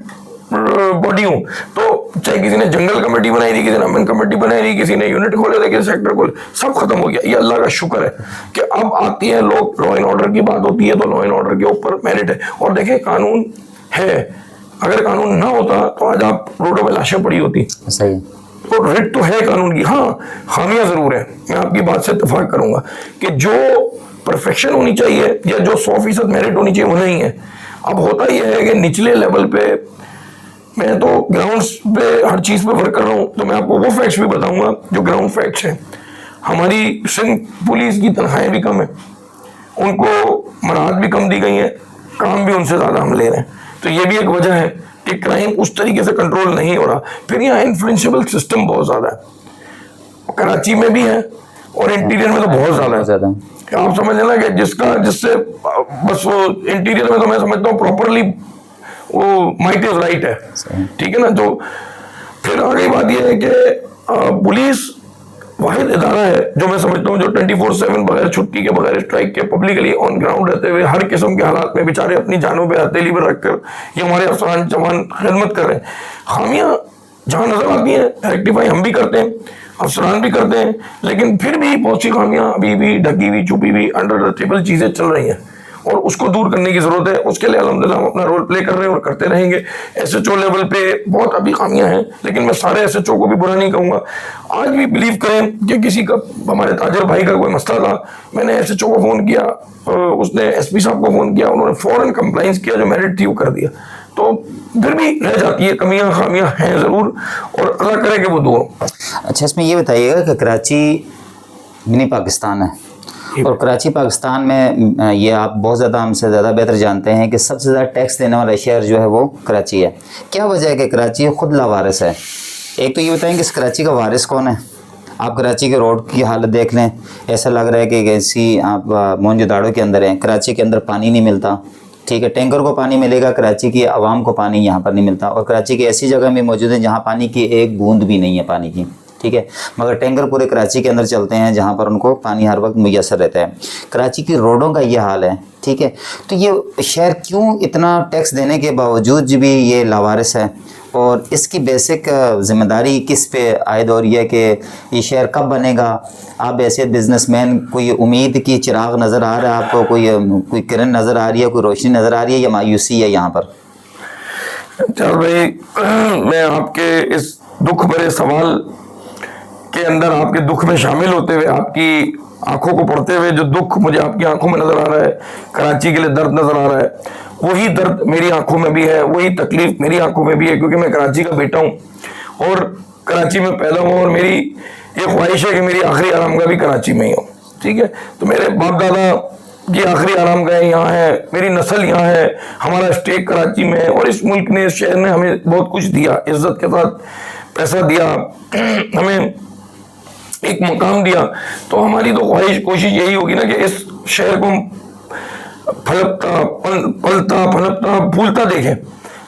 बॉडी हूँ। तो चाहे किसी ने जंगल कमेटी बनाई थी, किसी ने अमन कमेटी बनाई थी, किसी ने यूनिट खोले थे, किसी सेक्टर खोले, सब खत्म हो गया। ये अल्लाह का शुक्र है कि अब आती है लोग, लॉ एंड ऑर्डर की बात होती है तो लॉ एंड ऑर्डर के ऊपर मेरिट है। और देखें कानून है, अगर कानून ना होता तो आज आप रोडों पर लाशें पड़ी होती। सही। तो रेट तो है कानून की, हाँ खामियां जरूर है, मैं आपकी बात से इत्तेफाक करूंगा कि जो परफेक्शन होनी चाहिए या जो 100% मेरिट होनी चाहिए वो नहीं है। अब होता यह है कि निचले लेवल पे, मैं तो ग्राउंड्स पे हर चीज़ पे वर्क कर रहा हूँ, तो मैं आपको वो फैक्ट्स भी बताऊंगा जो ग्राउंड फैक्ट्स हैं। हमारी सिंध पुलिस की तनख्वाहें भी कम है, उनको मराहत भी कम दी गई है, काम भी उनसे ज़्यादा हम ले रहे हैं। तो ये भी एक वजह है कि क्राइम उस तरीके से कंट्रोल नहीं हो रहा। फिर यहाँ इन्फ्लुएंशियल सिस्टम बहुत ज़्यादा है, कराची में भी है और इंटीरियर में तो बहुत ज़्यादा है। आप समझ लेना कि जिससे बस वो इंटीरियर में तो मैं समझता हूँ प्रॉपरली वो माइट इज राइट है, ठीक है ना। तो फिर आगे बात यह है कि पुलिस वाहिद इदारा है जो मैं समझता हूँ जो 24/7 बगैर छुट्टी के, बगैर स्ट्राइक के, पब्लिकली ऑन ग्राउंड रहते हुए हर किस्म के हालात में बेचारे अपनी जानों पे हथेली पर रखकर ये हमारे अफसरान जवान खिदमत कर रहे हैं। खामियां जहाँ नजर आती हैं रेक्टिफाई हम भी करते हैं, अफसरान भी करते हैं, लेकिन फिर भी बहुत सी खामियां अभी भी ढकी हुई, छुपी हुई, अंडर द टेबल चीजें चल रही हैं, और उसको दूर करने की जरूरत है। उसके लिए अल्हम्दुलिल्लाह हम अपना रोल प्ले कर रहे हैं और करते रहेंगे। SHO लेवल पे बहुत अभी खामियां हैं, लेकिन मैं सारे SHO को भी बुरा नहीं कहूँगा। आज भी बिलीव करें कि किसी का, हमारे ताजर भाई का कोई मसला था, मैंने SHO को फ़ोन किया, उसने SP साहब को फ़ोन किया, उन्होंने फ़ौरन कंप्लाइंस किया, जो मेरिट थी वो कर दिया। तो फिर भी रह जाती है, कमियां खामियां हैं ज़रूर, और अल्लाह करे कि वो दूर हो। अच्छा, इसमें ये बताइएगा कि कराची मिनी पाकिस्तान है, और कराची पाकिस्तान में ये आप बहुत ज़्यादा हमसे ज़्यादा बेहतर जानते हैं कि सबसे ज़्यादा टैक्स देने वाला शहर जो है वो कराची है। क्या वजह है कि कराची खुद लावारिस है? एक तो ये बताएं कि इस कराची का वारिस कौन है? आप कराची के रोड की हालत देख लें, ऐसा लग रहा है कि ऐसी आप मोहनजोदाड़ो के अंदर हैं। कराची के अंदर पानी नहीं मिलता, ठीक है, टैंकर को पानी मिलेगा, कराची की आवाम को पानी यहाँ पर नहीं मिलता। और कराची की ऐसी जगह में मौजूद है जहाँ पानी की एक बूंद भी नहीं है पानी की, ठीक है, मगर टैंकर पूरे कराची के अंदर चलते हैं जहाँ पर उनको पानी हर वक्त मुयसर रहता है। कराची की रोडों का ये हाल है, ठीक है। तो ये शहर क्यों इतना टैक्स देने के बावजूद भी ये लावारिस है, और इसकी बेसिक जिम्मेदारी किस पे आयद हो रही है कि ये शहर कब बनेगा? आप ऐसे बिजनेसमैन, कोई उम्मीद की चिराग नज़र आ रहा है आपको, कोई किरण नज़र आ रही है, कोई रोशनी नज़र आ रही है, या मायूसी है यहाँ पर? चल भाई, मैं आपके इस दुख भरे सवाल के अंदर आपके दुख में शामिल होते हुए, आपकी आंखों को पढ़ते हुए जो दुख मुझे आपकी आंखों में नजर आ रहा है, कराची के लिए दर्द नजर आ रहा है, वही दर्द मेरी आंखों में भी है, वही तकलीफ मेरी आंखों में भी है, क्योंकि मैं कराची का बेटा हूँ और कराची में पैदा हुआ, और मेरी ये ख्वाहिश है कि मेरी आखिरी आरामगाह भी कराची में ही हो, ठीक है। तो मेरे बाप दादा की आखिरी आरामगाह यहाँ है, मेरी नस्ल यहाँ है, हमारा स्टेक कराची में है, और इस मुल्क ने, इस शहर ने हमें बहुत कुछ दिया, इज्जत के साथ पैसा दिया, हमें एक मकाम दिया। तो हमारी तो ख्वाहिश, कोशिश यही होगी ना कि इस शहर को फलकता, पलता, फलकता, फूलता देखें।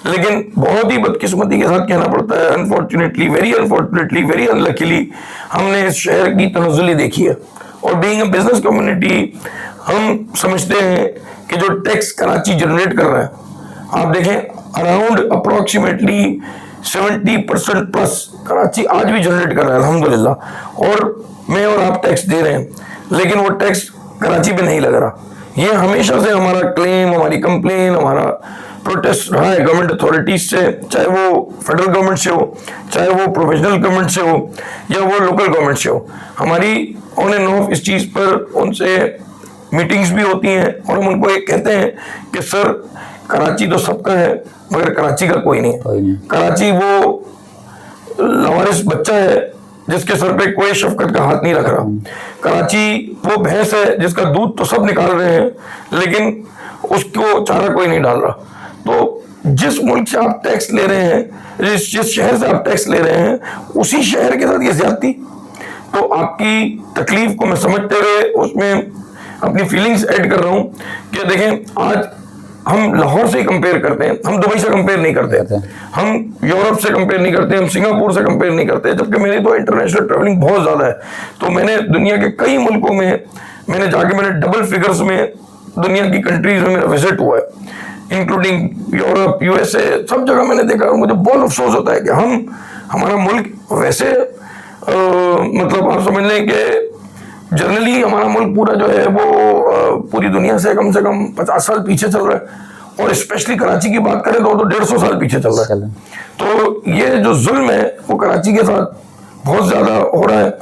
लेकिन बहुत ही बदकिस्मती के साथ कहना पड़ता है, अनफॉर्चुनेटली, वेरी अनलकीली, हमने इस शहर की तनज़्ज़ुली देखी है। और बीइंग अ बिजनेस कम्युनिटी, हम समझते हैं कि जो टैक्स कराची जनरेट कर रहा है, आप देखें अराउंड अप्रोक्सीमेटली 70% प्लस कराची आज भी जनरेट कर रहा है अल्हम्दुलिल्लाह। और मैं और आप टैक्स दे रहे हैं, लेकिन वो टैक्स कराची पे नहीं लग रहा। ये हमेशा से हमारा क्लेम, हमारी कंप्लेन, हमारा प्रोटेस्ट रहा है गवर्नमेंट अथॉरिटीज से, चाहे वो फेडरल गवर्नमेंट से हो, चाहे वो प्रोविजनल गवर्नमेंट से हो, या वो लोकल गवर्नमेंट से हो। हमारी ऑन एंड ऑफ इस चीज़ पर उनसे मीटिंग्स भी होती हैं और हम उनको एक कहते हैं कि सर कराची तो सबका है मगर कराची का कोई नहीं है। कराची वो लावारिस बच्चा है जिसके सर पे कोई शफकत का हाथ नहीं रख रहा। कराची वो भैंस है जिसका दूध तो सब निकाल रहे हैं लेकिन उसको चारा कोई नहीं डाल रहा। तो जिस मुल्क से आप टैक्स ले रहे हैं, जिस शहर से आप टैक्स ले रहे हैं, उसी शहर के साथ ये ज्यादती। तो आपकी तकलीफ को मैं समझते हुए उसमें अपनी फीलिंग्स ऐड कर रहा हूं कि देखें आज हम लाहौर से ही कंपेयर करते हैं, हम दुबई से कंपेयर नहीं करते, हम यूरोप से कंपेयर नहीं करते, हम सिंगापुर से कंपेयर नहीं करते, जबकि मेरी तो इंटरनेशनल ट्रैवलिंग बहुत ज़्यादा है। तो मैंने दुनिया के कई मुल्कों में मैंने जाके मैंने डबल फिगर्स में दुनिया की कंट्रीज में मेरा विजिट हुआ है, इंक्लूडिंग यूरोप, यूएसए, सब जगह मैंने देखा। और मुझे बहुत अफसोस होता है कि हमारा मुल्क वैसे मतलब आप समझ लें कि जनरली हमारा मुल्क पूरा जो है वो पूरी दुनिया से कम 50 साल पीछे चल रहा है, और स्पेशली कराची की बात करें तो 150 साल पीछे चल रहा है। तो ये जो जुल्म है वो कराची के साथ बहुत ज्यादा हो रहा है।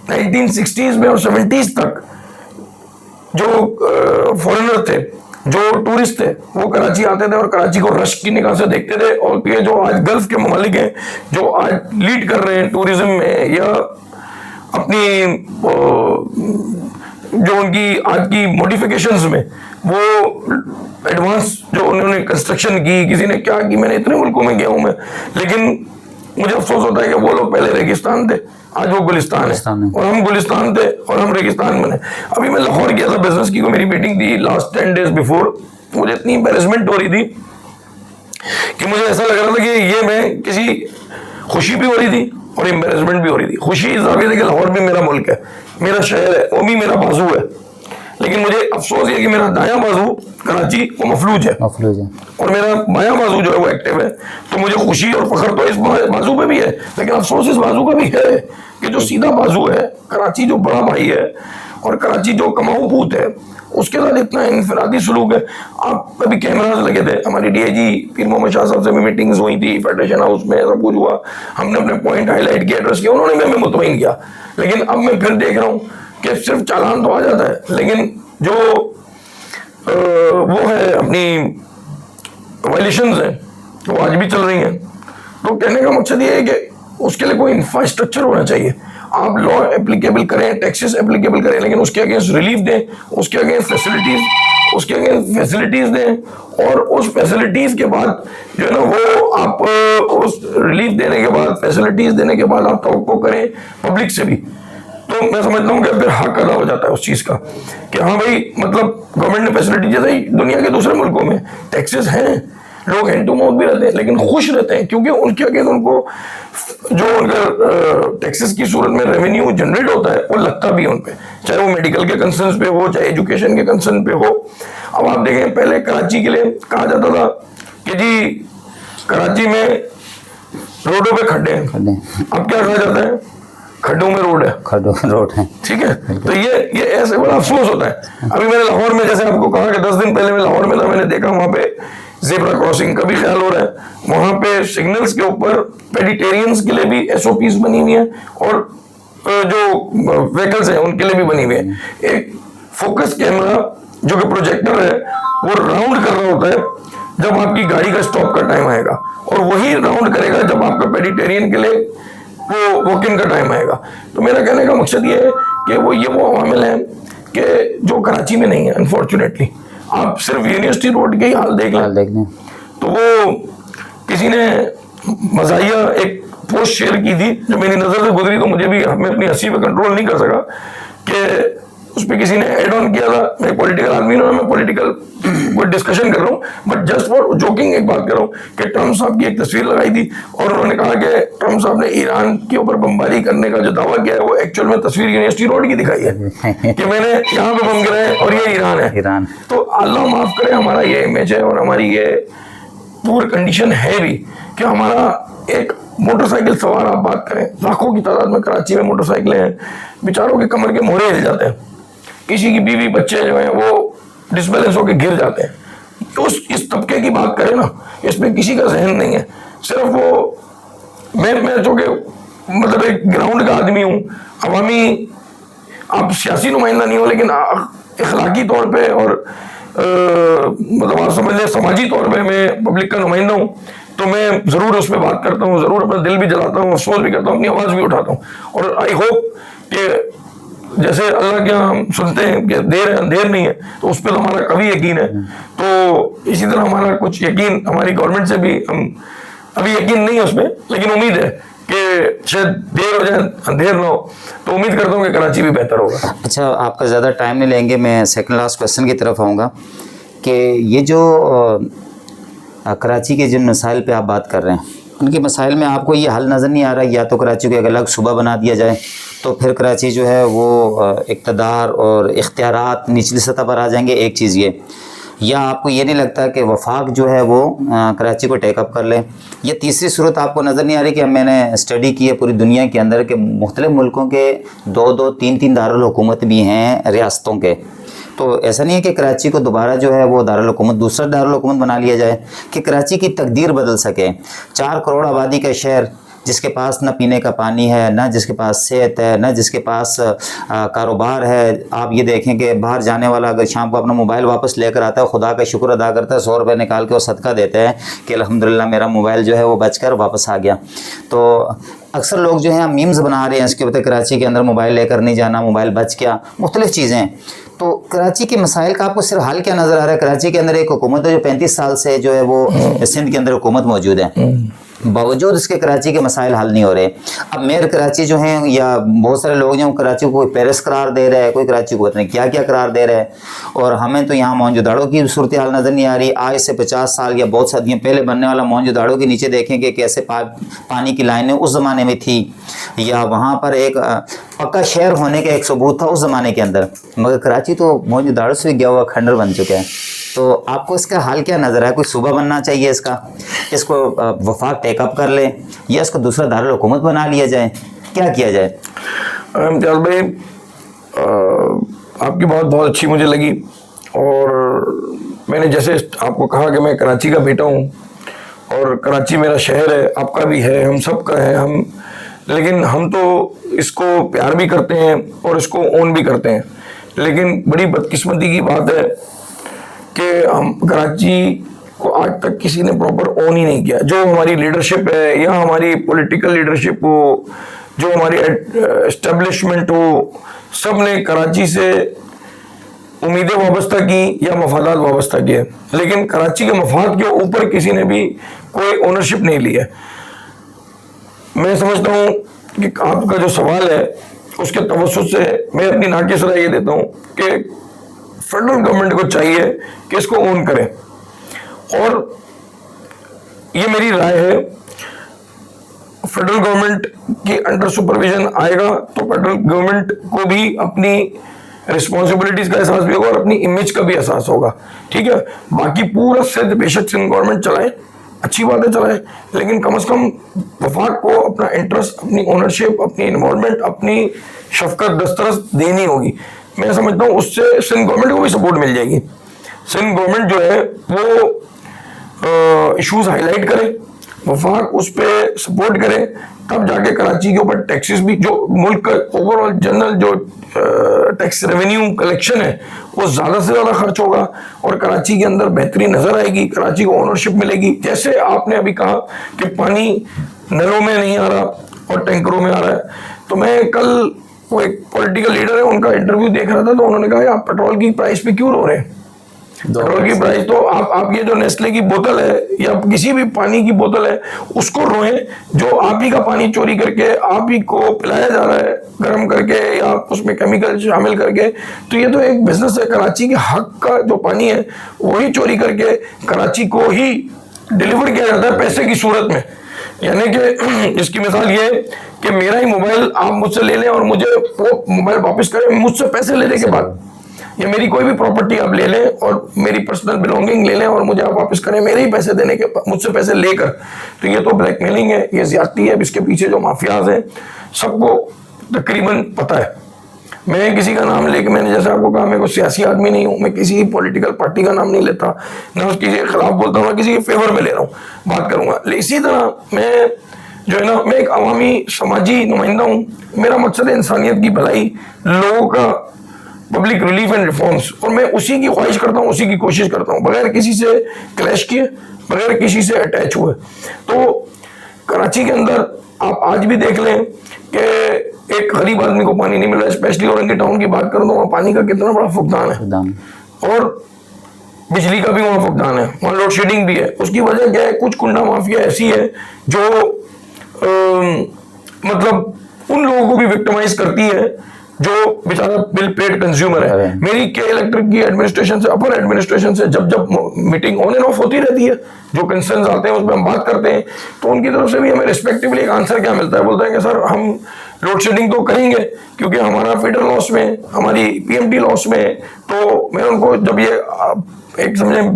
1960s में और 70s तक जो फॉरेनर थे, जो टूरिस्ट थे, वो कराची आते थे और कराची को रश की निगाह से देखते थे। और ये जो आज गल्फ के ममालिक हैं जो आज लीड कर रहे हैं टूरिज्म में, या अपनी जो उनकी आज की मॉडिफिकेशंस में वो एडवांस जो उन्होंने कंस्ट्रक्शन की, किसी ने क्या की, मैंने इतने मुल्कों में गया हूं मैं, लेकिन मुझे अफसोस होता है कि वो लोग पहले रेगिस्तान थे, आज वो गुलिस्तान है, और हम गुलिस्तान थे और हम रेगिस्तान बने। अभी मैं लाहौर गया था बिजनेस की, को मेरी मीटिंग थी लास्ट 10 days बिफोर। मुझे इतनी एम्बेरसमेंट हो रही थी कि मुझे ऐसा लग रहा था कि ये मैं किसी खुशी भी हो रही थी और एम्बेरसमेंट भी हो रही थी। खुशी इस जाविये से कि लाहौर भी मेरा मुल्क है, मेरा शहर है, वो भी मेरा बाजू है, लेकिन मुझे अफसोस ये कि मेरा दायां बाजू कराची वो मफलूज है और मेरा बायां बाजू जो है वो एक्टिव है। तो मुझे खुशी और फख्र तो इस बाजू पे भी है, लेकिन अफसोस इस बाजू का भी है कि जो सीधा बाजू है, कराची जो बड़ा भाई है और कराची जो कमाऊ पूत है, उसके साथ इतना इनफरादी सलूक है। आप कभी कैमराज लगे थे, हमारी डीआईजी पीर मोहम्मद शाह साहब से भी मीटिंग्स हुई थी, फेडरेशन हाउस में सब कुछ हुआ, हमने अपने पॉइंट हाईलाइट किया, एड्रेस किया, उन्होंने हमें मुतमईन किया। लेकिन अब मैं फिर देख रहा हूँ कि सिर्फ चालान तो आ जाता है, लेकिन जो वो है अपनी वायलेशंस हैं वो आज भी चल रही हैं। तो कहने का मकसद ये है कि उसके लिए कोई इंफ्रास्ट्रक्चर होना चाहिए। आप लॉ एप्लीकेबल करें, टैक्सेस एप्लीकेबल करें, लेकिन उसके अगेंस्ट रिलीफ दें, उसके अगेंस्ट फैसिलिटीज दें, और उस फैसिलिटीज के बाद जो है ना वो आप उस रिलीफ देने के बाद, फैसिलिटीज देने के बाद आप तवक्को करें पब्लिक से भी। तो मैं समझता हूँ कि फिर हक अदा हो जाता है उस चीज का कि हाँ भाई, मतलब गवर्नमेंट ने फैसिलिटी, जैसे ही दुनिया के दूसरे मुल्कों में टैक्सेस हैं, लोग हैंड टू माउथ भी रहते हैं लेकिन खुश रहते हैं, क्योंकि उनके अगेंस्ट उनको जो उनका टैक्सेस की सूरत में रेवेन्यू जनरेट होता है वो लगता भी है उन पे, चाहे वो मेडिकल के कंसर्न पे हो, चाहे एजुकेशन के कंसर्न पे हो। अब आप देखें, पहले कराची के लिए कहा जाता था कि जी कराची में रोडों पे खड्डे हैं, अब क्या कहा जाता है, खड्डों में रोड है, ठीक है। तो ये ऐसे बड़ा अफसोस होता है। अभी मैंने लाहौर में, जैसे आपको कहा कि 10 दिन पहले मैं लाहौर में था, मैंने देखा वहां पे ज़ेब्रा क्रॉसिंग का भी ख्याल हो रहा है, वहां पे सिग्नल्स के ऊपर पेडिटेरियंस के लिए भी एसओपीज बनी हुई है और जो व्हीकल्स हैं उनके लिए भी बनी हुई है। एक फोकस कैमरा जो कि प्रोजेक्टर है वो राउंड कर रहा होता है जब आपकी गाड़ी का स्टॉप का टाइम आएगा, और वही राउंड करेगा जब आपका पेडिटेरियन के लिए वो वॉक-इन का टाइम आएगा। तो मेरा कहने का मकसद ये है कि वो अवामिल हैं कि जो कराची में नहीं है अनफॉर्चुनेटली। आप सिर्फ यूनिवर्सिटी रोड के ही हाल देख लें तो वो किसी ने मज़ाहिया एक पोस्ट शेयर की थी जो मेरी नज़र से गुजरी, तो मुझे भी, मैं अपनी हंसी पे कंट्रोल नहीं कर सका कि उस पर किसी ने एड ऑन किया था। मैं पॉलिटिकल आदमी हूं, मैं पॉलिटिकल कोई डिस्कशन कर रहा हूँ, बट जस्ट फॉर जोकिंग एक बात कर रहा हूँ कि ट्रम्प साहब की एक तस्वीर लगाई थी और उन्होंने कहा कि ट्रम्प साहब ने ईरान के ऊपर बमबारी करने का जो दावा किया है वो एक्चुअल में तस्वीर यूनिवर्सिटी रोड की दिखाई है कि मैंने यहाँ पे बम गिराए और ये ईरान है। तो अल्लाह माफ करे, हमारा ये इमेज है और हमारी ये पूरी कंडीशन है भी कि हमारा एक मोटरसाइकिल सवार, आप बात करें लाखों की तादाद में कराची में मोटरसाइकिलें हैं, बेचारों के कमर के मोहरे हिल जाते हैं, किसी की बीवी बच्चे जो हैं वो डिसबैलेंस होकर गिर जाते हैं। तो इस तबके की बात करें ना, इसमें किसी का जहन नहीं है। सिर्फ वो मैं जो कि मतलब एक ग्राउंड का आदमी हूँ, अवामी, आप सियासी नुमाइंदा नहीं हो लेकिन अखलाकी तौर पे और मतलब आप समझ लें समाजी तौर पे मैं पब्लिक का नुमाइंदा हूँ, तो मैं ज़रूर उस पर बात करता हूँ, ज़रूर अपना दिल भी जलाता हूँ, अफसोस भी करता हूँ, अपनी आवाज़ भी उठाता हूँ। और आई होप कि जैसे अल्लाह के यहाँ हम सुनते हैं कि देर है अंधेर नहीं है, तो उस पर तो हमारा कभी यकीन है। तो इसी तरह हमारा कुछ यकीन हमारी गवर्नमेंट से भी, हम अभी यकीन नहीं है उसमें, लेकिन उम्मीद है कि शायद देर हो जाए अंधेर ना हो, तो उम्मीद करता हूँ कि कराची भी बेहतर होगा। अच्छा, आपका ज़्यादा टाइम नहीं लेंगे, मैं सेकंड लास्ट क्वेश्चन की तरफ आऊँगा कि ये जो कराची के जिन मसाइल पे आप बात कर रहे हैं, उनके मसाइल में आपको ये हल नज़र नहीं आ रहा, या तो कराची को एक अलग सूबा बना दिया जाए तो फिर कराची जो है वो इक़्तिदार और इख्तियारात निचली सतह पर आ जाएंगे, एक चीज़ ये, या आपको ये नहीं लगता कि वफाक जो है वो कराची को टेकअप कर ले, या तीसरी सूरत आपको नज़र नहीं आ रही कि मैंने स्टडी की है पूरी दुनिया के अंदर के मुख्तलिफ़ मुल्कों के 2-2, 3-3 दारुल हुकूमत भी हैं रियासतों के, तो ऐसा नहीं है कि कराची को दोबारा जो है वो दारुल हुकूमत, दूसरा दारुल हुकूमत बना लिया जाए कि कराची की तकदीर बदल सके। 4 करोड़ आबादी का शहर जिसके पास ना पीने का पानी है, ना जिसके पास सेहत है, ना जिसके पास कारोबार है। आप ये देखें कि बाहर जाने वाला अगर शाम को अपना मोबाइल वापस लेकर आता है, खुदा का शुक्र अदा करता है, 100 रुपये निकाल के वो सदका देते हैं कि अल्हम्दुलिल्लाह मेरा मोबाइल जो है वो बचकर वापस आ गया। तो अक्सर लोग जो हैं मीम्स बना रहे हैं इसके ऊपर, कराची के अंदर मोबाइल लेकर नहीं जाना, मोबाइल बच गया, मुख्तलिफ़ चीज़ें। तो कराची के मसाइल का आपको सिर्फ हल क्या नज़र आ रहा है? कराची के अंदर एक हुकूमत है जो 35 साल से जो है वो सिंध के अंदर हुकूमत मौजूद है, बावजूद इसके कराची के मसाइल हल नहीं हो रहे। अब मेयर कराची जो हैं या बहुत सारे लोग जो कराची को कोई पेरिस करार दे रहा है, कोई कराची को पता नहीं क्या क्या करार दे रहा है, और हमें तो यहाँ मौजूदाड़ों की सूरत हाल नज़र नहीं आ रही। आज से 50 साल या बहुत सदियों पहले बनने वाला मौजूदाड़ों के नीचे देखें कि कैसे पानी की लाइनें उस ज़माने में थी, या वहाँ पर एक पक्का शहर होने का एक सबूत था उस ज़माने के अंदर, मगर कराची तो मौजूदाड़ों से गया हुआ खंडर बन चुका है। तो आपको इसका हाल क्या नज़र है? कोई सूबा बनना चाहिए इसका, इसको वफाक टेकअप कर ले, या इसको दूसरा दारुल हुकूमत बना लिया जाए, क्या किया जाए? इम्तियाज़ भाई, आपकी बात बहुत अच्छी मुझे लगी, और मैंने जैसे आपको कहा कि मैं कराची का बेटा हूँ और कराची मेरा शहर है, आपका भी है, हम सब का है, लेकिन हम तो इसको प्यार भी करते हैं और इसको ओन भी करते हैं। लेकिन बड़ी बदकिस्मती की बात है कि हम कराची को आज तक किसी ने प्रॉपर ओन ही नहीं किया। जो हमारी लीडरशिप है, या हमारी पॉलिटिकल लीडरशिप हो, जो हमारी एस्टेब्लिशमेंट हो, सब ने कराची से उम्मीदें वाबस्ता की या मफादात वाबस्ता किए, लेकिन कराची के मफाद के ऊपर किसी ने भी कोई ओनरशिप नहीं ली है। मैं समझता हूँ कि आपका जो सवाल है उसके तवज्जुह से मैं अपनी नाकिस राय ये देता हूँ कि फेडरल गवर्नमेंट को चाहिए कि इसको ओन करें, और ये मेरी राय है। फेडरल गवर्नमेंट की अंडर सुपरविजन आएगा तो फेडरल गवर्नमेंट को भी अपनी रिस्पॉन्सिबिलिटीज का एहसास भी होगा और अपनी इमेज का भी एहसास होगा, ठीक है। बाकी पूरा सिंध बेशक सिंध गवर्नमेंट चलाए, अच्छी बात है चलाए, लेकिन कम से कम वफाक को अपना इंटरेस्ट, अपनी ओनरशिप, अपनी इन्वॉल्वमेंट, अपनी शफकत दस्तरस देनी होगी। मैं समझता हूँ उससे सिंध गवर्नमेंट को भी सपोर्ट मिल जाएगी। सिंध गवर्नमेंट जो है वो इश्यूज हाईलाइट करे, वफाक उस पर सपोर्ट करे, तब जाके कराची के ऊपर टैक्सेस भी, जो मुल्क का ओवरऑल जनरल जो टैक्स रेवेन्यू कलेक्शन है वो ज़्यादा से ज़्यादा खर्च होगा और कराची के अंदर बेहतरी नज़र आएगी, कराची को ओनरशिप मिलेगी। जैसे आपने अभी कहा कि पानी नलों में नहीं आ रहा और टैंकरों में आ रहा है, तो मैं कल वो एक पॉलिटिकल लीडर है उनका इंटरव्यू देख रहा था, तो उन्होंने कहा आप पेट्रोल की प्राइस पे क्यों रो रहे हैं? पेट्रोल की प्राइस तो आप ये जो नेस्ले की बोतल है या किसी भी पानी की बोतल है उसको रोएं, जो आप ही का पानी चोरी करके आप ही को पिलाया जा रहा है गर्म करके या उसमें केमिकल शामिल करके। तो ये तो एक बिजनेस है। कराची के हक का जो पानी है वही चोरी करके कराची को ही डिलीवर किया जाता है पैसे की सूरत में। यानी कि इसकी मिसाल ये है कि मेरा ही मोबाइल आप मुझसे ले लें और मुझे वो मोबाइल वापस करें मुझसे पैसे लेने के बाद, या मेरी कोई भी प्रॉपर्टी आप ले लें और मेरी पर्सनल बिलोंगिंग ले लें और मुझे आप वापस करें मेरे ही पैसे देने के, मुझसे पैसे लेकर। तो ये तो ब्लैकमेलिंग है, ये ज्यादती है। इसके पीछे जो माफियाज हैं सबको तकरीबन पता है। मैं किसी का नाम लेके, मैंने जैसे आपको कहा, मैं कोई सियासी आदमी नहीं हूँ, मैं किसी पॉलिटिकल पार्टी का नाम नहीं लेता, ना उसकी किसी के खिलाफ बोलता हूँ, ना किसी के फेवर में ले रहा हूँ, बात करूंगा। इसी तरह मैं जो है ना, मैं एक अवामी समाजी नुमाइंदा हूँ। मेरा मकसद है इंसानियत की भलाई, लोगों का पब्लिक रिलीफ एंड रिफॉर्म्स, और मैं उसी की ख्वाहिश करता हूँ, उसी की कोशिश करता हूँ, बगैर किसी से क्लैश किए, बगैर किसी से अटैच हुए। तो कराची के अंदर आप आज भी देख लें कि एक गरीब आदमी को पानी नहीं मिल रहा है। स्पेशली औरंगी टाउन की बात करूं तो वहाँ पानी का कितना बड़ा फुकदान है, और बिजली का भी वहाँ फुकदान है, वहाँ लोड शेडिंग भी है। उसकी वजह क्या है? कुछ कुंडा माफिया ऐसी है जो मतलब उन लोगों को भी विक्टिमाइज करती है जो बेचारा बिल पेड कंज्यूमर है। मेरी के इलेक्ट्रिक की एडमिनिस्ट्रेशन से, अपर एडमिनिस्ट्रेशन से जब मीटिंग ऑन एंड ऑफ होती रहती है, जो कंसर्न्स आते हैं उसमें हम बात करते हैं, तो उनकी तरफ से भी हमें रिस्पेक्टिवली एक आंसर क्या मिलता है? बोलते हैं कि सर हम लोड शेडिंग तो करेंगे क्योंकि हमारा फीडर लॉस में, हमारी पीएमटी लॉस में। तो मैं उनको जब ये एक समझे